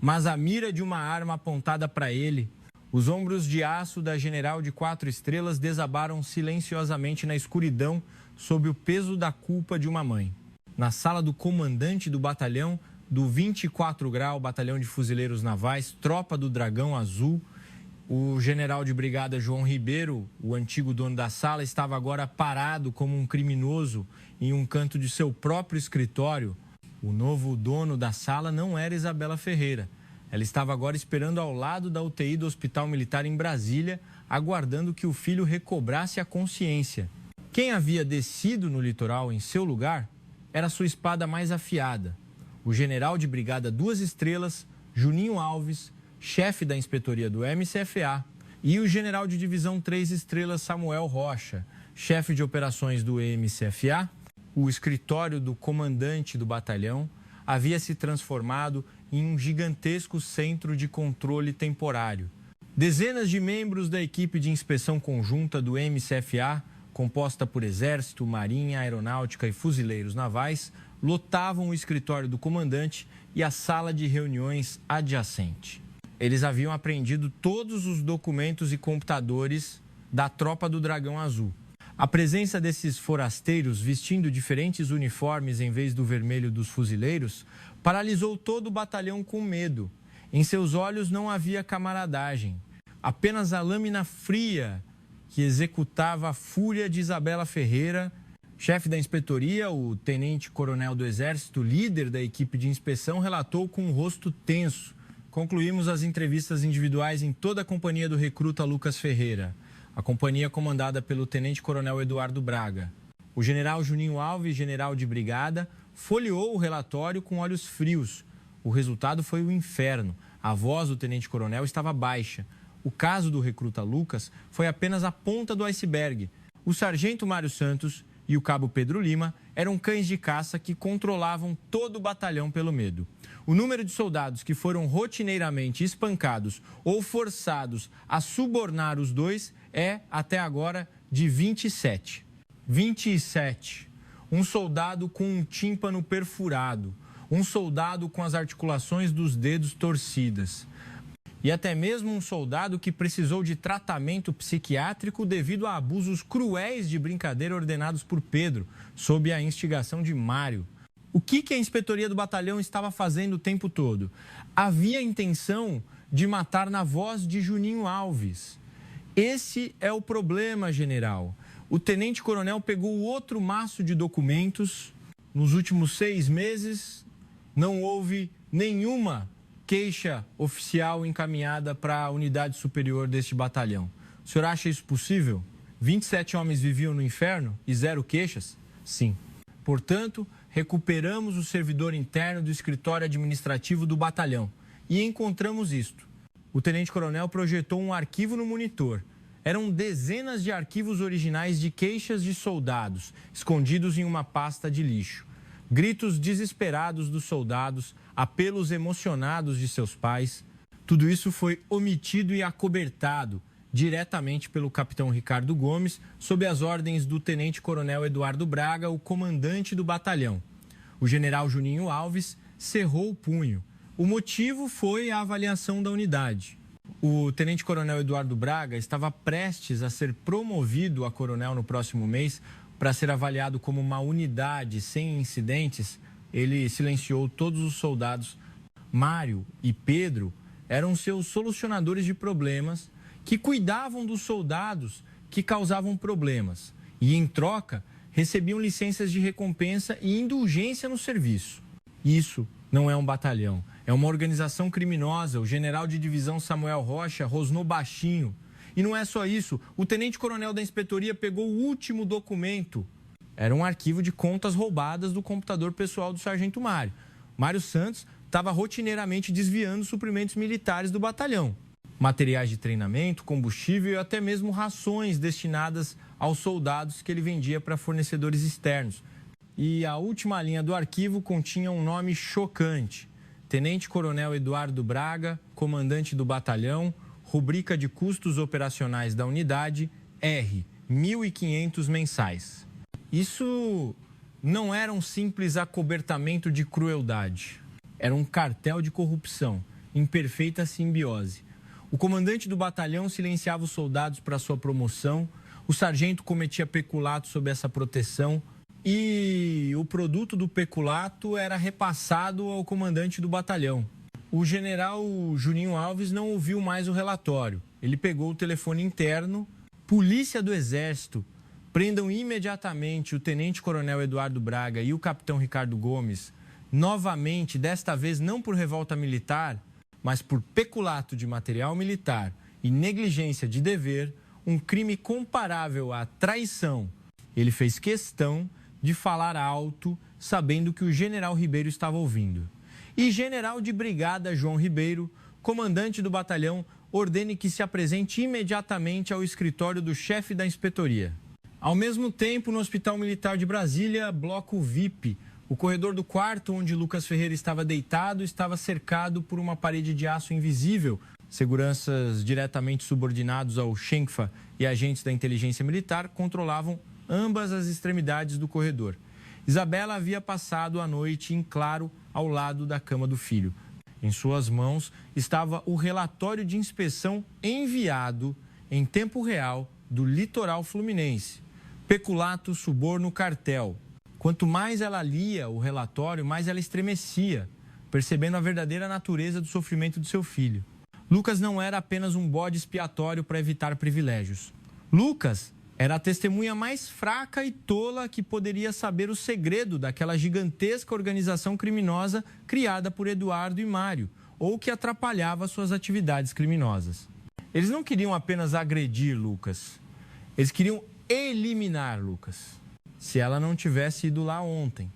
mas a mira de uma arma apontada para ele. Os ombros de aço da general de 4 estrelas desabaram silenciosamente na escuridão sob o peso da culpa de uma mãe. Na sala do comandante do batalhão do 24 Grau, Batalhão de Fuzileiros Navais, Tropa do Dragão Azul. O general de brigada João Ribeiro, o antigo dono da sala, estava agora parado como um criminoso em um canto de seu próprio escritório. O novo dono da sala não era Isabela Ferreira. Ela estava agora esperando ao lado da UTI do Hospital Militar em Brasília, aguardando que o filho recobrasse a consciência. Quem havia descido no litoral em seu lugar era sua espada mais afiada. O general de brigada 2 estrelas, Juninho Alves, chefe da inspetoria do MCFA, e o general de divisão 3 estrelas, Samuel Rocha, chefe de operações do MCFA. O escritório do comandante do batalhão havia se transformado em um gigantesco centro de controle temporário. Dezenas de membros da equipe de inspeção conjunta do MCFA, composta por Exército, Marinha, Aeronáutica e Fuzileiros Navais, lotavam o escritório do comandante e a sala de reuniões adjacente. Eles haviam apreendido todos os documentos e computadores da Tropa do Dragão Azul. A presença desses forasteiros, vestindo diferentes uniformes em vez do vermelho dos fuzileiros, paralisou todo o batalhão com medo. Em seus olhos não havia camaradagem, apenas a lâmina fria que executava a fúria de Isabela Ferreira. Chefe da inspetoria, o tenente-coronel do Exército, líder da equipe de inspeção, relatou com um rosto tenso. Concluímos as entrevistas individuais em toda a companhia do recruta Lucas Ferreira, a companhia comandada pelo tenente-coronel Eduardo Braga. O general Juninho Alves, general de brigada, folheou o relatório com olhos frios. O resultado foi o inferno. A voz do tenente-coronel estava baixa. O caso do recruta Lucas foi apenas a ponta do iceberg. O sargento Mário Santos e o cabo Pedro Lima eram cães de caça que controlavam todo o batalhão pelo medo. O número de soldados que foram rotineiramente espancados ou forçados a subornar os dois é, até agora, de 27. 27. Um soldado com um tímpano perfurado. Um soldado com as articulações dos dedos torcidas. E até mesmo um soldado que precisou de tratamento psiquiátrico devido a abusos cruéis de brincadeira ordenados por Pedro, sob a instigação de Mário. O que a inspetoria do batalhão estava fazendo o tempo todo? Havia a intenção de matar na voz de Juninho Alves. Esse é o problema, general. O tenente-coronel pegou outro maço de documentos. Nos últimos 6 meses, não houve nenhuma queixa oficial encaminhada para a unidade superior deste batalhão. O senhor acha isso possível? 27 homens viviam no inferno e 0 queixas? Sim. Portanto, recuperamos o servidor interno do escritório administrativo do batalhão e encontramos isto. O tenente-coronel projetou um arquivo no monitor. Eram dezenas de arquivos originais de queixas de soldados, escondidos em uma pasta de lixo. Gritos desesperados dos soldados, apelos emocionados de seus pais. Tudo isso foi omitido e acobertado diretamente pelo capitão Ricardo Gomes, sob as ordens do tenente-coronel Eduardo Braga, o comandante do batalhão. O general Juninho Alves cerrou o punho. O motivo foi a avaliação da unidade. O tenente-coronel Eduardo Braga estava prestes a ser promovido a coronel no próximo mês para ser avaliado como uma unidade sem incidentes. Ele silenciou todos os soldados. Mário e Pedro eram seus solucionadores de problemas que cuidavam dos soldados que causavam problemas e, em troca, recebiam licenças de recompensa e indulgência no serviço. Isso não é um batalhão, é uma organização criminosa. O general de divisão Samuel Rocha rosnou baixinho. E não é só isso, o tenente-coronel da inspetoria pegou o último documento. Era um arquivo de contas roubadas do computador pessoal do sargento Mário. Mário Santos estava rotineiramente desviando suprimentos militares do batalhão. Materiais de treinamento, combustível e até mesmo rações destinadas aos soldados que ele vendia para fornecedores externos. E a última linha do arquivo continha um nome chocante. Tenente-coronel Eduardo Braga, comandante do batalhão, rubrica de custos operacionais da unidade, R, 1.500 mensais. Isso não era um simples acobertamento de crueldade. Era um cartel de corrupção, em perfeita simbiose. O comandante do batalhão silenciava os soldados para sua promoção, o sargento cometia peculato sob essa proteção. e o produto do peculato era repassado ao comandante do batalhão. O general Juninho Alves não ouviu mais o relatório. Ele pegou o telefone interno. Polícia do Exército, prendam imediatamente o tenente-coronel Eduardo Braga e o capitão Ricardo Gomes, novamente, desta vez não por revolta militar, mas por peculato de material militar e negligência de dever, um crime comparável à traição. Ele fez questão de falar alto, sabendo que o general Ribeiro estava ouvindo. E general de brigada João Ribeiro, comandante do batalhão, ordene que se apresente imediatamente ao escritório do chefe da inspetoria. Ao mesmo tempo, no Hospital Militar de Brasília, bloco VIP, o corredor do quarto onde Lucas Ferreira estava deitado estava cercado por uma parede de aço invisível. Seguranças diretamente subordinados ao Schenkfa e agentes da inteligência militar controlavam ambas as extremidades do corredor. Isabela havia passado a noite em claro ao lado da cama do filho. Em suas mãos estava o relatório de inspeção enviado em tempo real do litoral fluminense. Peculato, suborno, cartel. Quanto mais ela lia o relatório, mais ela estremecia, percebendo a verdadeira natureza do sofrimento de seu filho. Lucas não era apenas um bode expiatório para evitar privilégios. Lucas era a testemunha mais fraca e tola que poderia saber o segredo daquela gigantesca organização criminosa criada por Eduardo e Mário, ou que atrapalhava suas atividades criminosas. Eles não queriam apenas agredir Lucas, eles queriam eliminar Lucas. Se ela não tivesse ido lá ontem,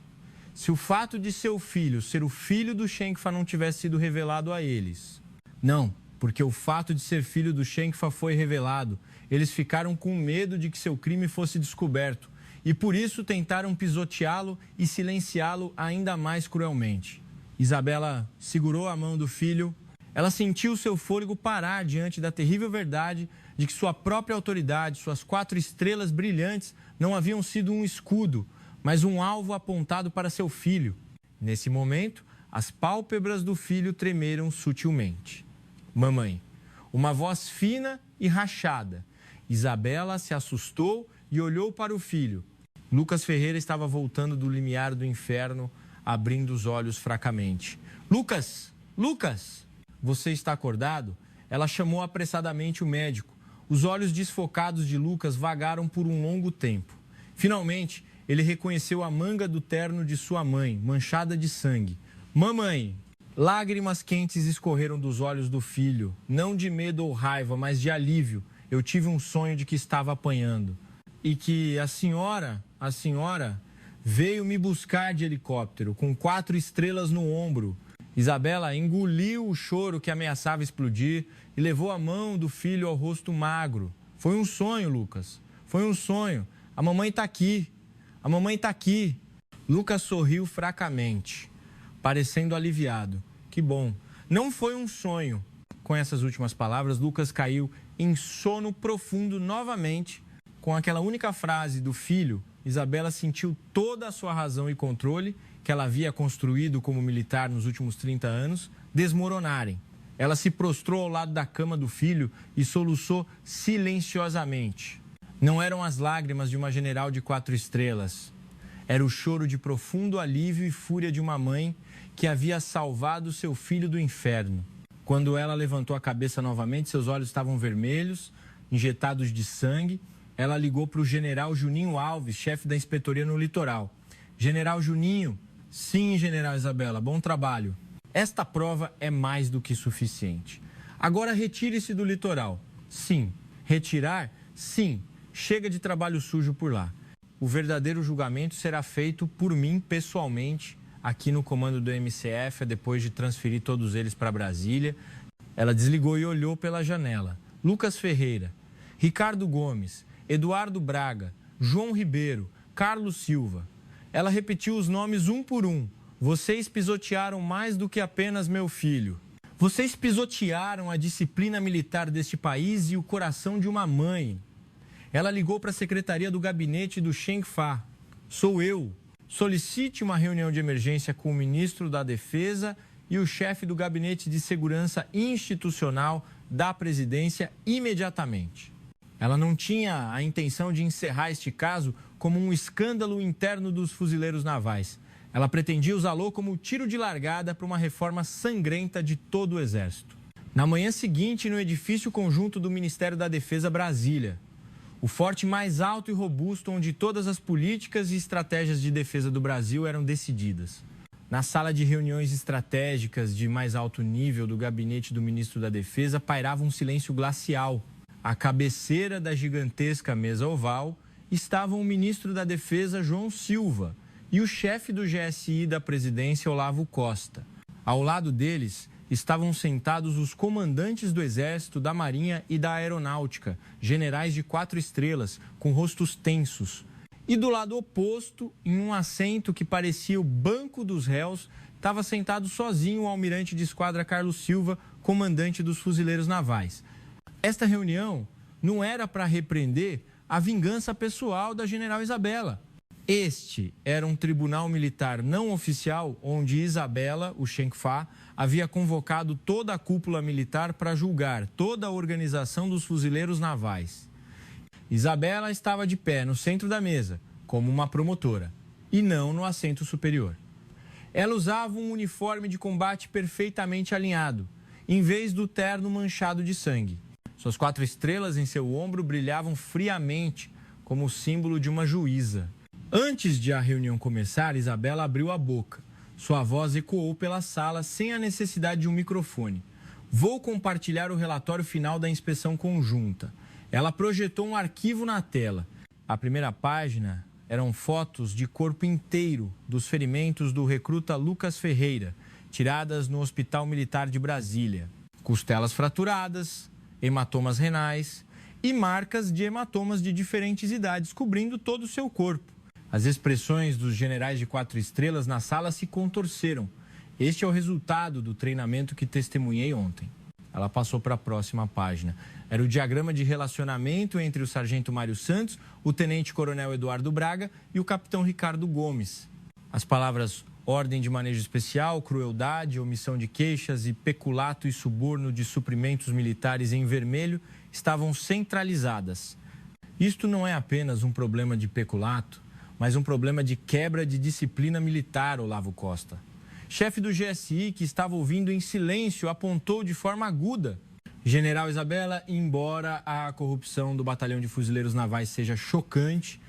se o fato de seu filho ser o filho do Schenkfa não tivesse sido revelado a eles. Não, porque o fato de ser filho do Schenkfa foi revelado. Eles ficaram com medo de que seu crime fosse descoberto e por isso tentaram pisoteá-lo e silenciá-lo ainda mais cruelmente. Isabela segurou a mão do filho. Ela sentiu seu fôlego parar diante da terrível verdade de que sua própria autoridade, suas 4 estrelas brilhantes, não haviam sido um escudo, mas um alvo apontado para seu filho. Nesse momento, as pálpebras do filho tremeram sutilmente. Mamãe, uma voz fina e rachada. Isabela se assustou e olhou para o filho. Lucas Ferreira estava voltando do limiar do inferno, abrindo os olhos fracamente. Lucas! Lucas! Você está acordado? Ela chamou apressadamente o médico. Os olhos desfocados de Lucas vagaram por um longo tempo. Finalmente, ele reconheceu a manga do terno de sua mãe, manchada de sangue. Mamãe! Lágrimas quentes escorreram dos olhos do filho, não de medo ou raiva, mas de alívio. Eu tive um sonho de que estava apanhando e que a senhora veio me buscar de helicóptero, com 4 estrelas no ombro. Isabela engoliu o choro que ameaçava explodir e levou a mão do filho ao rosto magro. Foi um sonho, Lucas. Foi um sonho. A mamãe está aqui. A mamãe está aqui. Lucas sorriu fracamente, parecendo aliviado. Que bom. Não foi um sonho. Com essas últimas palavras, Lucas caiu em sono profundo novamente. Com aquela única frase do filho, Isabela sentiu toda a sua razão e controle, que ela havia construído como militar nos últimos 30 anos, desmoronarem. Ela se prostrou ao lado da cama do filho e soluçou silenciosamente. Não eram as lágrimas de uma general de 4 estrelas. Era o choro de profundo alívio e fúria de uma mãe que havia salvado seu filho do inferno. Quando ela levantou a cabeça novamente, seus olhos estavam vermelhos, injetados de sangue. Ela ligou para o general Juninho Alves, chefe da inspetoria no litoral. General Juninho, sim, general Isabela, bom trabalho. Esta prova é mais do que suficiente. Agora retire-se do litoral. Sim. Retirar? Sim. Chega de trabalho sujo por lá. O verdadeiro julgamento será feito por mim pessoalmente, aqui no comando do MCF, depois de transferir todos eles para Brasília. Ela desligou e olhou pela janela. Lucas Ferreira, Ricardo Gomes, Eduardo Braga, João Ribeiro, Carlos Silva. Ela repetiu os nomes um por um. Vocês pisotearam mais do que apenas meu filho. Vocês pisotearam a disciplina militar deste país e o coração de uma mãe. Ela ligou para a secretaria do gabinete do Schenkfa. Sou eu. Solicite uma reunião de emergência com o ministro da Defesa e o chefe do Gabinete de Segurança Institucional da Presidência imediatamente. Ela não tinha a intenção de encerrar este caso como um escândalo interno dos fuzileiros navais. Ela pretendia usá-lo como tiro de largada para uma reforma sangrenta de todo o Exército. Na manhã seguinte, no edifício conjunto do Ministério da Defesa, Brasília, o forte mais alto e robusto onde todas as políticas e estratégias de defesa do Brasil eram decididas. Na sala de reuniões estratégicas de mais alto nível do gabinete do ministro da Defesa, pairava um silêncio glacial. À cabeceira da gigantesca mesa oval estavam o ministro da Defesa, João Silva, e o chefe do GSI da presidência, Olavo Costa. Ao lado deles estavam sentados os comandantes do Exército, da Marinha e da Aeronáutica, generais de 4 estrelas, com rostos tensos. E do lado oposto, em um assento que parecia o banco dos réus, estava sentado sozinho o almirante de esquadra Carlos Silva, comandante dos fuzileiros navais. Esta reunião não era para repreender a vingança pessoal da general Isabela. Este era um tribunal militar não oficial onde Isabela, o Chenkfa, havia convocado toda a cúpula militar para julgar toda a organização dos fuzileiros navais. Isabela estava de pé no centro da mesa, como uma promotora, e não no assento superior. Ela usava um uniforme de combate perfeitamente alinhado, em vez do terno manchado de sangue. Suas 4 estrelas em seu ombro brilhavam friamente, como símbolo de uma juíza. Antes de a reunião começar, Isabela abriu a boca. Sua voz ecoou pela sala sem a necessidade de um microfone. Vou compartilhar o relatório final da inspeção conjunta. Ela projetou um arquivo na tela. A primeira página eram fotos de corpo inteiro dos ferimentos do recruta Lucas Ferreira, tiradas no Hospital Militar de Brasília. Costelas fraturadas, hematomas renais e marcas de hematomas de diferentes idades, cobrindo todo o seu corpo. As expressões dos generais de 4 estrelas na sala se contorceram. Este é o resultado do treinamento que testemunhei ontem. Ela passou para a próxima página. Era o diagrama de relacionamento entre o sargento Mário Santos, o tenente-coronel Eduardo Braga e o capitão Ricardo Gomes. As palavras ordem de manejo especial, crueldade, omissão de queixas e peculato e suborno de suprimentos militares em vermelho estavam centralizadas. Isto não é apenas um problema de peculato, mas um problema de quebra de disciplina militar, Olavo Costa. Chefe do GSI, que estava ouvindo em silêncio, apontou de forma aguda. General Isabela, embora a corrupção do Batalhão de Fuzileiros Navais seja chocante,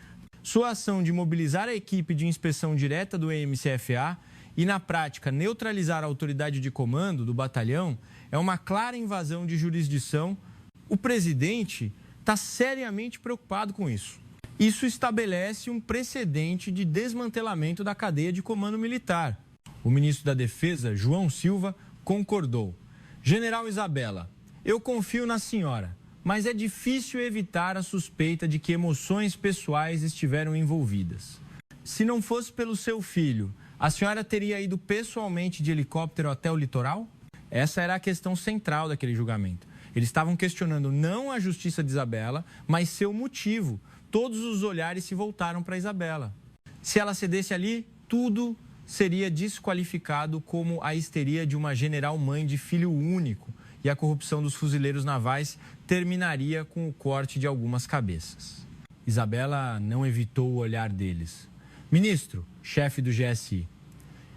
sua ação de mobilizar a equipe de inspeção direta do EMCFA e, na prática, neutralizar a autoridade de comando do batalhão é uma clara invasão de jurisdição. O presidente está seriamente preocupado com isso. Isso estabelece um precedente de desmantelamento da cadeia de comando militar. O ministro da Defesa, João Silva, concordou. General Isabela, eu confio na senhora, mas é difícil evitar a suspeita de que emoções pessoais estiveram envolvidas. Se não fosse pelo seu filho, a senhora teria ido pessoalmente de helicóptero até o litoral? Essa era a questão central daquele julgamento. Eles estavam questionando não a justiça de Isabela, mas seu motivo. Todos os olhares se voltaram para Isabela. Se ela cedesse ali, tudo seria desqualificado como a histeria de uma general-mãe de filho único e a corrupção dos fuzileiros navais terminaria com o corte de algumas cabeças. Isabela não evitou o olhar deles. Ministro, chefe do GSI,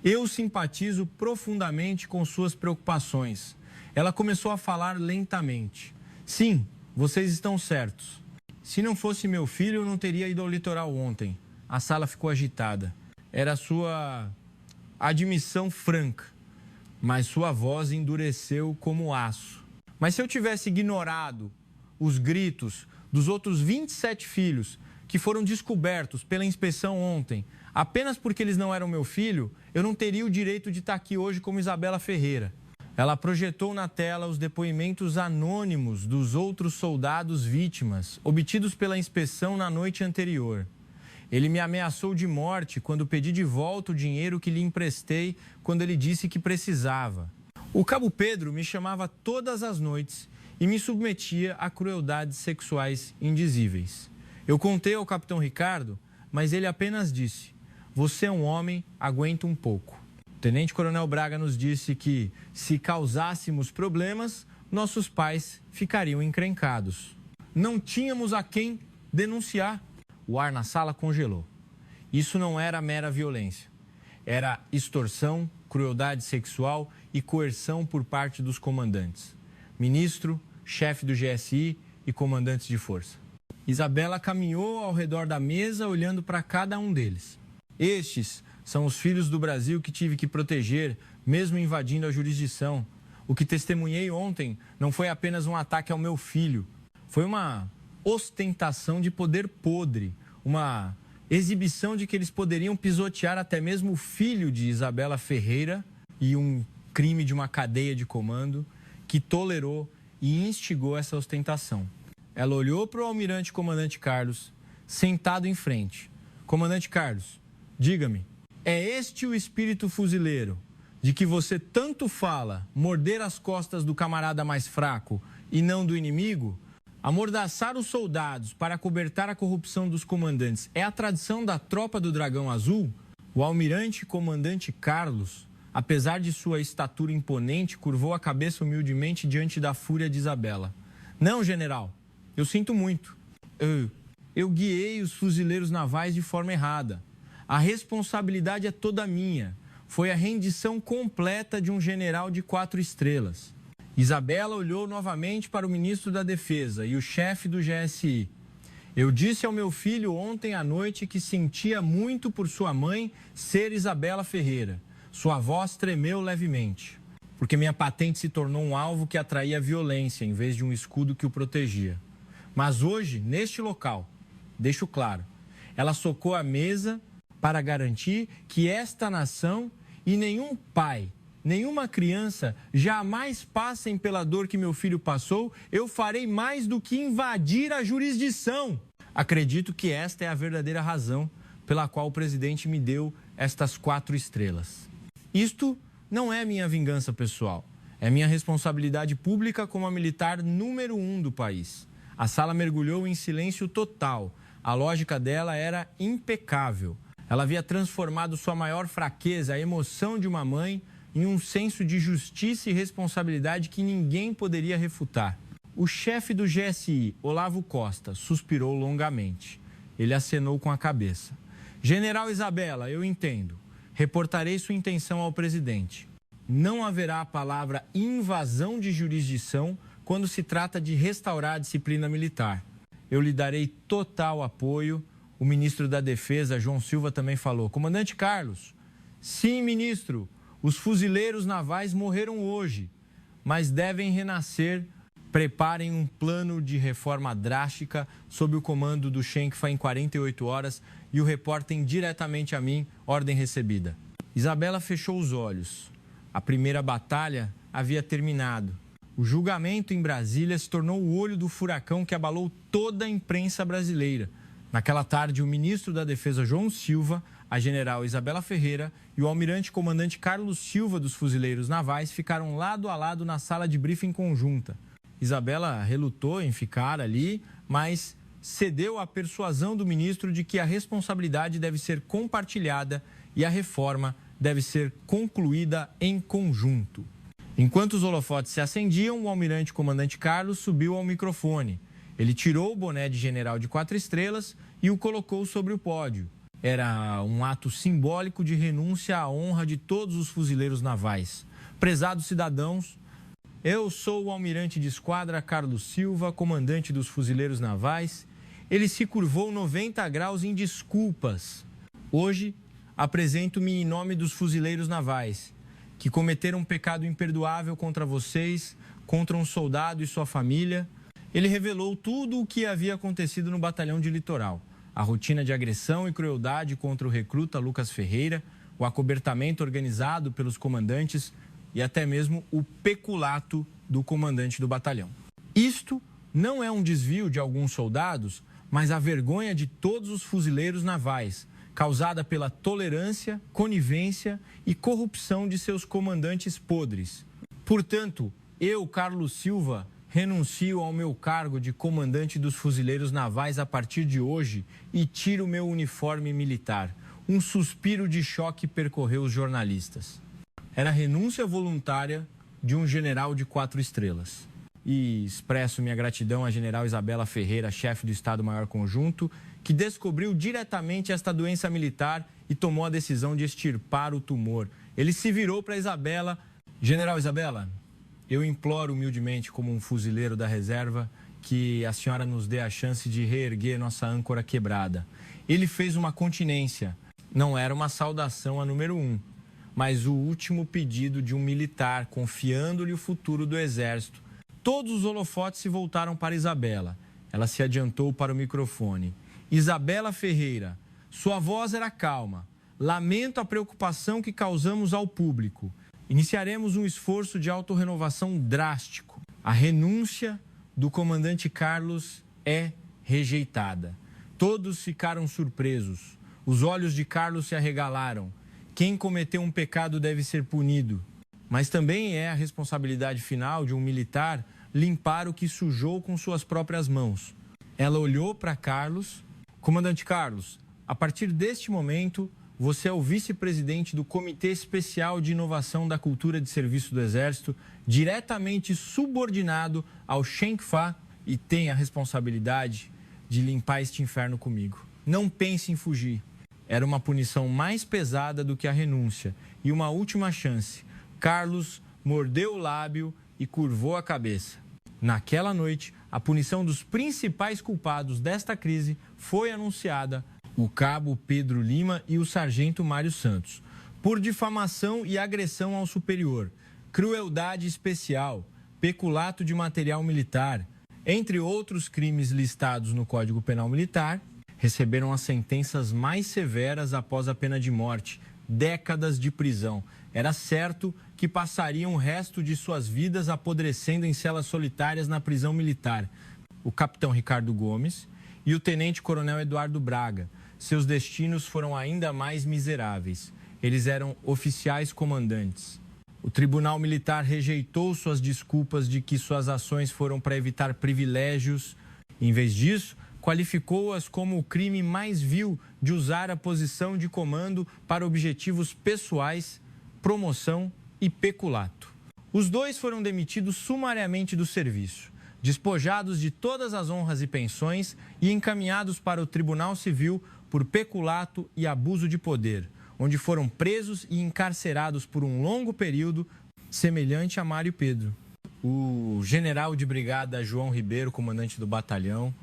eu simpatizo profundamente com suas preocupações. Ela começou a falar lentamente. Sim, vocês estão certos. Se não fosse meu filho, eu não teria ido ao litoral ontem. A sala ficou agitada. Era a sua admissão franca, mas sua voz endureceu como aço. Mas se eu tivesse ignorado os gritos dos outros 27 filhos que foram descobertos pela inspeção ontem, apenas porque eles não eram meu filho, eu não teria o direito de estar aqui hoje como Isabela Ferreira. Ela projetou na tela os depoimentos anônimos dos outros soldados vítimas, obtidos pela inspeção na noite anterior. Ele me ameaçou de morte quando pedi de volta o dinheiro que lhe emprestei quando ele disse que precisava. O cabo Pedro me chamava todas as noites e me submetia a crueldades sexuais indizíveis. Eu contei ao capitão Ricardo, mas ele apenas disse: "Você é um homem, aguenta um pouco." O tenente-coronel Braga nos disse que, se causássemos problemas, nossos pais ficariam encrencados. não tínhamos a quem denunciar. O ar na sala congelou. Isso não era mera violência. Era extorsão, crueldade sexual e coerção por parte dos comandantes. Ministro, chefe do GSI e comandantes de força. Isabela caminhou ao redor da mesa olhando para cada um deles. Estes são os filhos do Brasil que tive que proteger, mesmo invadindo a jurisdição. O que testemunhei ontem não foi apenas um ataque ao meu filho. Foi uma ostentação de poder podre, uma exibição de que eles poderiam pisotear até mesmo o filho de Isabela Ferreira e um crime de uma cadeia de comando que tolerou e instigou essa ostentação. Ela olhou para o almirante comandante Carlos, sentado em frente. Comandante Carlos, diga-me, é este o espírito fuzileiro de que você tanto fala, morder as costas do camarada mais fraco e não do inimigo? Amordaçar os soldados para acobertar a corrupção dos comandantes é a tradição da tropa do Dragão Azul? O almirante comandante Carlos, apesar de sua estatura imponente, curvou a cabeça humildemente diante da fúria de Isabela. Não, general, eu sinto muito. Eu guiei os fuzileiros navais de forma errada. A responsabilidade é toda minha. Foi a rendição completa de um general de 4 estrelas. Isabela olhou novamente para o ministro da Defesa e o chefe do GSI. Eu disse ao meu filho ontem à noite que sentia muito por sua mãe ser Isabela Ferreira. Sua voz tremeu levemente, porque minha patente se tornou um alvo que atraía violência em vez de um escudo que o protegia. Mas hoje, neste local, deixo claro, ela socou a mesa para garantir que esta nação e nenhum pai, nenhuma criança jamais passem pela dor que meu filho passou. Eu farei mais do que invadir a jurisdição. Acredito que esta é a verdadeira razão pela qual o presidente me deu estas 4 estrelas. Isto não é minha vingança pessoal, é minha responsabilidade pública como a militar número 1 do país. A sala mergulhou em silêncio total. A lógica dela era impecável. Ela havia transformado sua maior fraqueza, a emoção de uma mãe, em um senso de justiça e responsabilidade que ninguém poderia refutar. O chefe do GSI, Olavo Costa, suspirou longamente. Ele acenou com a cabeça. General Isabela, eu entendo. Reportarei sua intenção ao presidente. Não haverá a palavra invasão de jurisdição quando se trata de restaurar a disciplina militar. Eu lhe darei total apoio. O ministro da Defesa, João Silva, também falou. Comandante Carlos, sim, ministro, os fuzileiros navais morreram hoje, mas devem renascer. Preparem um plano de reforma drástica sob o comando do Shenkfa em 48 horas e o reportem diretamente a mim, ordem recebida. Isabela fechou os olhos. A primeira batalha havia terminado. O julgamento em Brasília se tornou o olho do furacão que abalou toda a imprensa brasileira. Naquela tarde, o ministro da Defesa, João Silva, a general Isabela Ferreira e o almirante comandante Carlos Silva dos Fuzileiros Navais ficaram lado a lado na sala de briefing conjunta. Isabela relutou em ficar ali, mas cedeu à persuasão do ministro de que a responsabilidade deve ser compartilhada e a reforma deve ser concluída em conjunto. Enquanto os holofotes se acendiam, o almirante comandante Carlos subiu ao microfone. Ele tirou o boné de general de 4 estrelas e o colocou sobre o pódio. Era um ato simbólico de renúncia à honra de todos os fuzileiros navais. Prezados cidadãos, eu sou o almirante de esquadra Carlos Silva, comandante dos fuzileiros navais. Ele se curvou 90 graus em desculpas. Hoje, apresento-me em nome dos fuzileiros navais, que cometeram um pecado imperdoável contra vocês, contra um soldado e sua família. Ele revelou tudo o que havia acontecido no batalhão de litoral. A rotina de agressão e crueldade contra o recruta Lucas Ferreira, o acobertamento organizado pelos comandantes e até mesmo o peculato do comandante do batalhão. Isto não é um desvio de alguns soldados, mas a vergonha de todos os fuzileiros navais, causada pela tolerância, conivência e corrupção de seus comandantes podres. Portanto, eu, Carlos Silva, renuncio ao meu cargo de comandante dos fuzileiros navais a partir de hoje e tiro meu uniforme militar. Um suspiro de choque percorreu os jornalistas. Era a renúncia voluntária de um general de 4 estrelas. e expresso minha gratidão à general Isabela Ferreira, chefe do Estado-Maior Conjunto, que descobriu diretamente esta doença militar e tomou a decisão de extirpar o tumor. Ele se virou para Isabela. General Isabela, eu imploro humildemente, como um fuzileiro da reserva, que a senhora nos dê a chance de reerguer nossa âncora quebrada. Ele fez uma continência. Não era uma saudação a número 1, mas o último pedido de um militar, confiando-lhe o futuro do Exército. Todos os holofotes se voltaram para Isabela. Ela se adiantou para o microfone. Isabela Ferreira, sua voz era calma. Lamento a preocupação que causamos ao público. Iniciaremos um esforço de autorrenovação drástico. A renúncia do comandante Carlos é rejeitada. Todos ficaram surpresos. Os olhos de Carlos se arregalaram. Quem cometeu um pecado deve ser punido. Mas também é a responsabilidade final de um militar limpar o que sujou com suas próprias mãos. Ela olhou para Carlos. Comandante Carlos, a partir deste momento, você é o vice-presidente do Comitê Especial de Inovação da Cultura de Serviço do Exército, diretamente subordinado ao Shenkfa, e tem a responsabilidade de limpar este inferno comigo. Não pense em fugir. Era uma punição mais pesada do que a renúncia. E uma última chance. Carlos mordeu o lábio e curvou a cabeça. Naquela noite, a punição dos principais culpados desta crise foi anunciada: o cabo Pedro Lima e o sargento Mário Santos, por difamação e agressão ao superior, crueldade especial, peculato de material militar, entre outros crimes listados no Código Penal Militar, receberam as sentenças mais severas após a pena de morte, décadas de prisão. Era certo que passariam o resto de suas vidas apodrecendo em celas solitárias na prisão militar. O capitão Ricardo Gomes e o tenente-coronel Eduardo Braga. Seus destinos foram ainda mais miseráveis. Eles eram oficiais comandantes. O Tribunal Militar rejeitou suas desculpas de que suas ações foram para evitar privilégios. Em vez disso, qualificou-as como o crime mais vil de usar a posição de comando para objetivos pessoais, promoção e peculato. Os dois foram demitidos sumariamente do serviço, despojados de todas as honras e pensões e encaminhados para o Tribunal Civil por peculato e abuso de poder, onde foram presos e encarcerados por um longo período, semelhante a Mário Pedro. O general de brigada João Ribeiro, comandante do batalhão,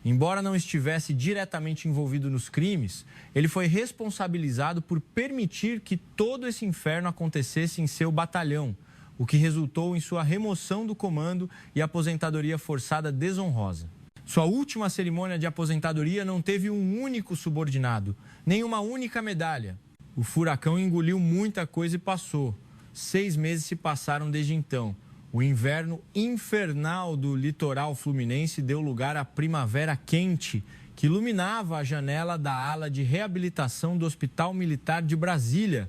embora não estivesse diretamente envolvido nos crimes, ele foi responsabilizado por permitir que todo esse inferno acontecesse em seu batalhão, o que resultou em sua remoção do comando e aposentadoria forçada desonrosa. Sua última cerimônia de aposentadoria não teve um único subordinado, nem uma única medalha. O furacão engoliu muita coisa e passou. 6 meses se passaram desde então. O inverno infernal do litoral fluminense deu lugar à primavera quente, que iluminava a janela da ala de reabilitação do Hospital Militar de Brasília.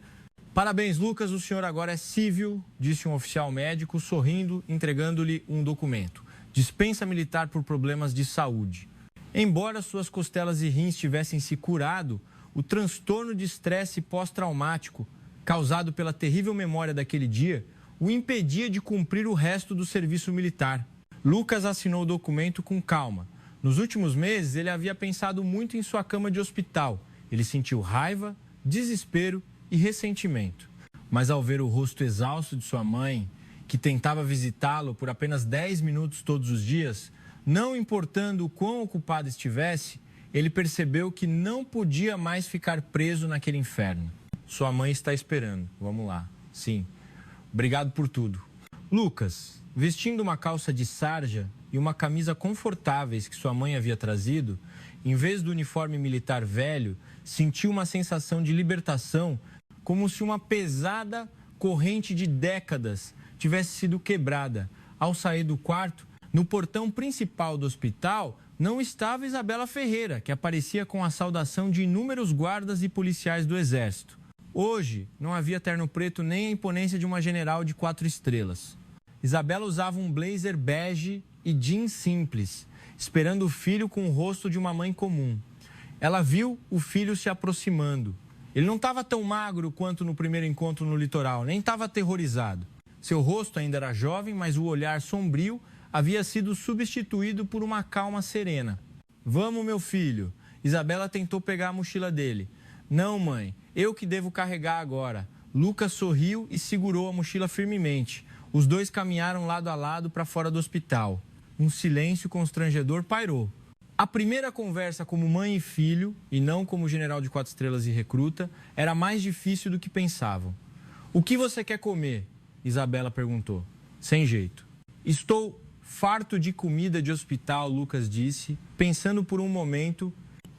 Parabéns, Lucas, o senhor agora é civil, disse um oficial médico, sorrindo, entregando-lhe um documento. Dispensa militar por problemas de saúde. Embora suas costelas e rins tivessem se curado, o transtorno de estresse pós-traumático, causado pela terrível memória daquele dia, o impedia de cumprir o resto do serviço militar. Lucas assinou o documento com calma. Nos últimos meses, ele havia pensado muito em sua cama de hospital. Ele sentiu raiva, desespero e ressentimento. Mas ao ver o rosto exausto de sua mãe, que tentava visitá-lo por apenas 10 minutos todos os dias, não importando o quão ocupado estivesse, ele percebeu que não podia mais ficar preso naquele inferno. Sua mãe está esperando. Vamos lá. Sim. Obrigado por tudo. Lucas, vestindo uma calça de sarja e uma camisa confortáveis que sua mãe havia trazido, em vez do uniforme militar velho, sentiu uma sensação de libertação, como se uma pesada corrente de décadas tivesse sido quebrada. Ao sair do quarto, no portão principal do hospital, não estava Isabela Ferreira, que aparecia com a saudação de inúmeros guardas e policiais do Exército. Hoje, não havia terno preto nem a imponência de uma general de 4 estrelas. Isabela usava um blazer bege e jeans simples, esperando o filho com o rosto de uma mãe comum. Ela viu o filho se aproximando. Ele não estava tão magro quanto no primeiro encontro no litoral, nem estava aterrorizado. Seu rosto ainda era jovem, mas o olhar sombrio havia sido substituído por uma calma serena. Vamos, meu filho. Isabela tentou pegar a mochila dele. Não, mãe, eu que devo carregar agora. Lucas sorriu e segurou a mochila firmemente. Os dois caminharam lado a lado para fora do hospital. Um silêncio constrangedor pairou. A primeira conversa como mãe e filho, e não como general de 4 estrelas e recruta, era mais difícil do que pensavam. O que você quer comer? Isabela perguntou. Sem jeito. Estou farto de comida de hospital, Lucas disse, pensando por um momento.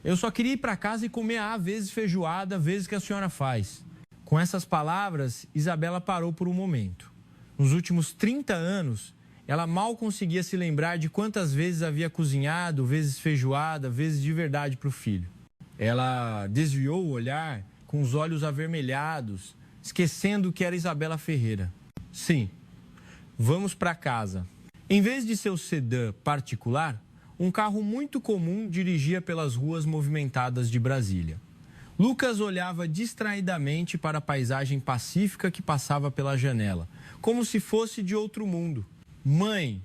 Eu só queria ir para casa e comer vezes feijoada, vezes que a senhora faz. Com essas palavras, Isabela parou por um momento. Nos últimos 30 anos, ela mal conseguia se lembrar de quantas vezes havia cozinhado, vezes feijoada, vezes de verdade para o filho. Ela desviou o olhar com os olhos avermelhados, esquecendo que era Isabela Ferreira. Sim, vamos para casa. Em vez de seu sedã particular, um carro muito comum dirigia pelas ruas movimentadas de Brasília. Lucas olhava distraidamente para a paisagem pacífica que passava pela janela, como se fosse de outro mundo. Mãe,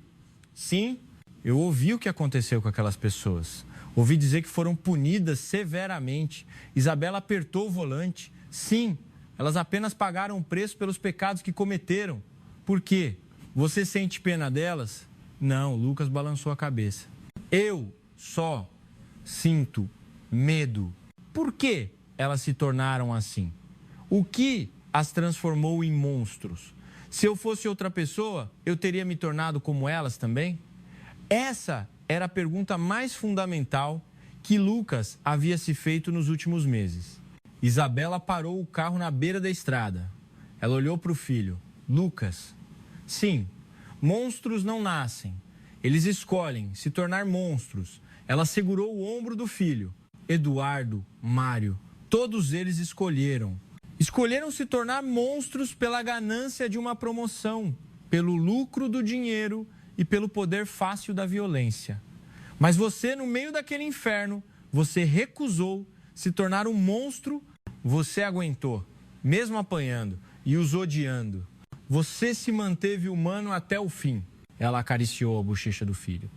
sim, eu ouvi o que aconteceu com aquelas pessoas. Ouvi dizer que foram punidas severamente. Isabela apertou o volante. Sim, elas apenas pagaram o preço pelos pecados que cometeram. Por quê? Você sente pena delas? Não, Lucas balançou a cabeça. Eu só sinto medo. Por que elas se tornaram assim? O que as transformou em monstros? Se eu fosse outra pessoa, eu teria me tornado como elas também? Essa era a pergunta mais fundamental que Lucas havia se feito nos últimos meses. Isabela parou o carro na beira da estrada. Ela olhou para o filho. Lucas, sim, monstros não nascem. Eles escolhem se tornar monstros. Ela segurou o ombro do filho. Eduardo, Mário, todos eles escolheram. Escolheram se tornar monstros pela ganância de uma promoção, pelo lucro do dinheiro e pelo poder fácil da violência. Mas você, no meio daquele inferno, você recusou se tornar um monstro, você aguentou, mesmo apanhando e os odiando. Você se manteve humano até o fim. Ela acariciou a bochecha do filho.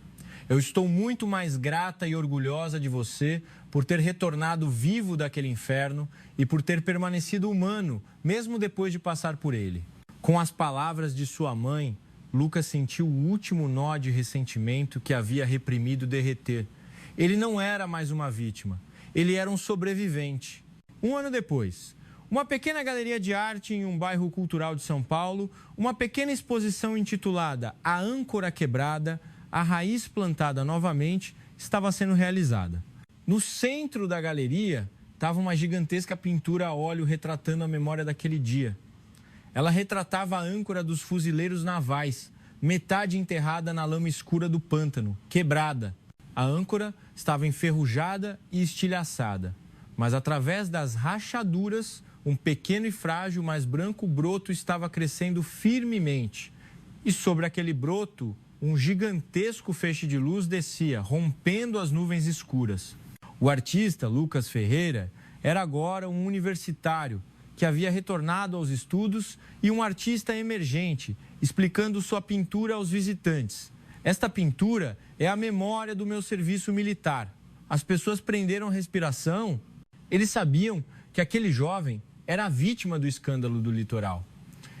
Eu estou muito mais grata e orgulhosa de você por ter retornado vivo daquele inferno e por ter permanecido humano, mesmo depois de passar por ele. Com as palavras de sua mãe, Lucas sentiu o último nó de ressentimento que havia reprimido derreter. Ele não era mais uma vítima, ele era um sobrevivente. Um ano depois, uma pequena galeria de arte em um bairro cultural de São Paulo, uma pequena exposição intitulada A Âncora Quebrada, a raiz plantada novamente, estava sendo realizada. No centro da galeria estava uma gigantesca pintura a óleo retratando a memória daquele dia. Ela retratava a âncora dos fuzileiros navais, metade enterrada na lama escura do pântano, quebrada. A âncora estava enferrujada e estilhaçada, mas através das rachaduras, um pequeno e frágil, mas branco broto estava crescendo firmemente. E sobre aquele broto, um gigantesco feixe de luz descia, rompendo as nuvens escuras. O artista, Lucas Ferreira, era agora um universitário que havia retornado aos estudos e um artista emergente, explicando sua pintura aos visitantes. Esta pintura é a memória do meu serviço militar. As pessoas prenderam a respiração. Eles sabiam que aquele jovem era a vítima do escândalo do litoral.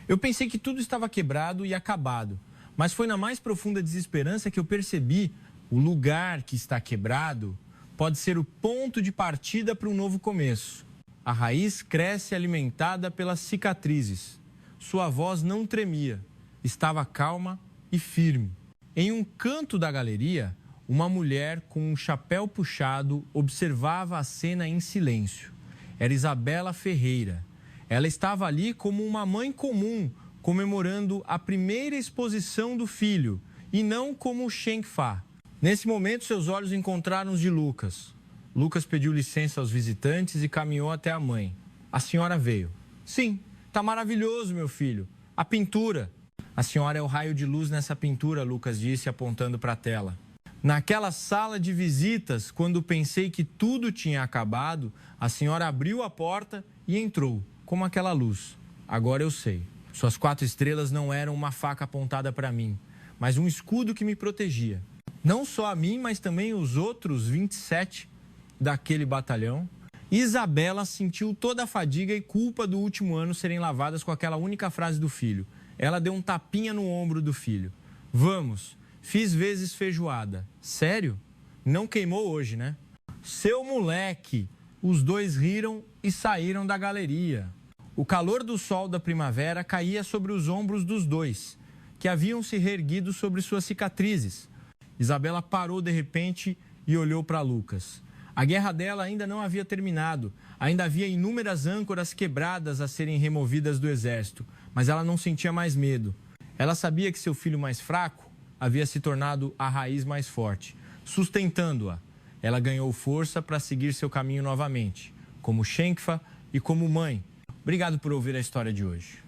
Eu pensei que tudo estava quebrado e acabado. Mas foi na mais profunda desesperança que eu percebi o lugar que está quebrado pode ser o ponto de partida para um novo começo. A raiz cresce alimentada pelas cicatrizes. Sua voz não tremia, estava calma e firme. Em um canto da galeria, uma mulher com um chapéu puxado observava a cena em silêncio. Era Isabela Ferreira. Ela estava ali como uma mãe comum, comemorando a primeira exposição do filho, e não como o Shenkfa. Nesse momento, seus olhos encontraram os de Lucas. Lucas pediu licença aos visitantes e caminhou até a mãe. A senhora veio. Sim, tá maravilhoso, meu filho. A pintura. A senhora é o raio de luz nessa pintura, Lucas disse, apontando para a tela. Naquela sala de visitas, quando pensei que tudo tinha acabado, a senhora abriu a porta e entrou, como aquela luz. Agora eu sei. Suas 4 estrelas não eram uma faca apontada para mim, mas um escudo que me protegia. Não só a mim, mas também os outros 27 daquele batalhão. Isabela sentiu toda a fadiga e culpa do último ano serem lavadas com aquela única frase do filho. Ela deu um tapinha no ombro do filho. Vamos, fiz vezes feijoada. Sério? Não queimou hoje, né? Seu moleque! Os dois riram e saíram da galeria. O calor do sol da primavera caía sobre os ombros dos dois, que haviam se reerguido sobre suas cicatrizes. Isabela parou de repente e olhou para Lucas. A guerra dela ainda não havia terminado. Ainda havia inúmeras âncoras quebradas a serem removidas do exército, mas ela não sentia mais medo. Ela sabia que seu filho mais fraco havia se tornado a raiz mais forte, sustentando-a. Ela ganhou força para seguir seu caminho novamente, como Shenkfa e como mãe. Obrigado por ouvir a história de hoje.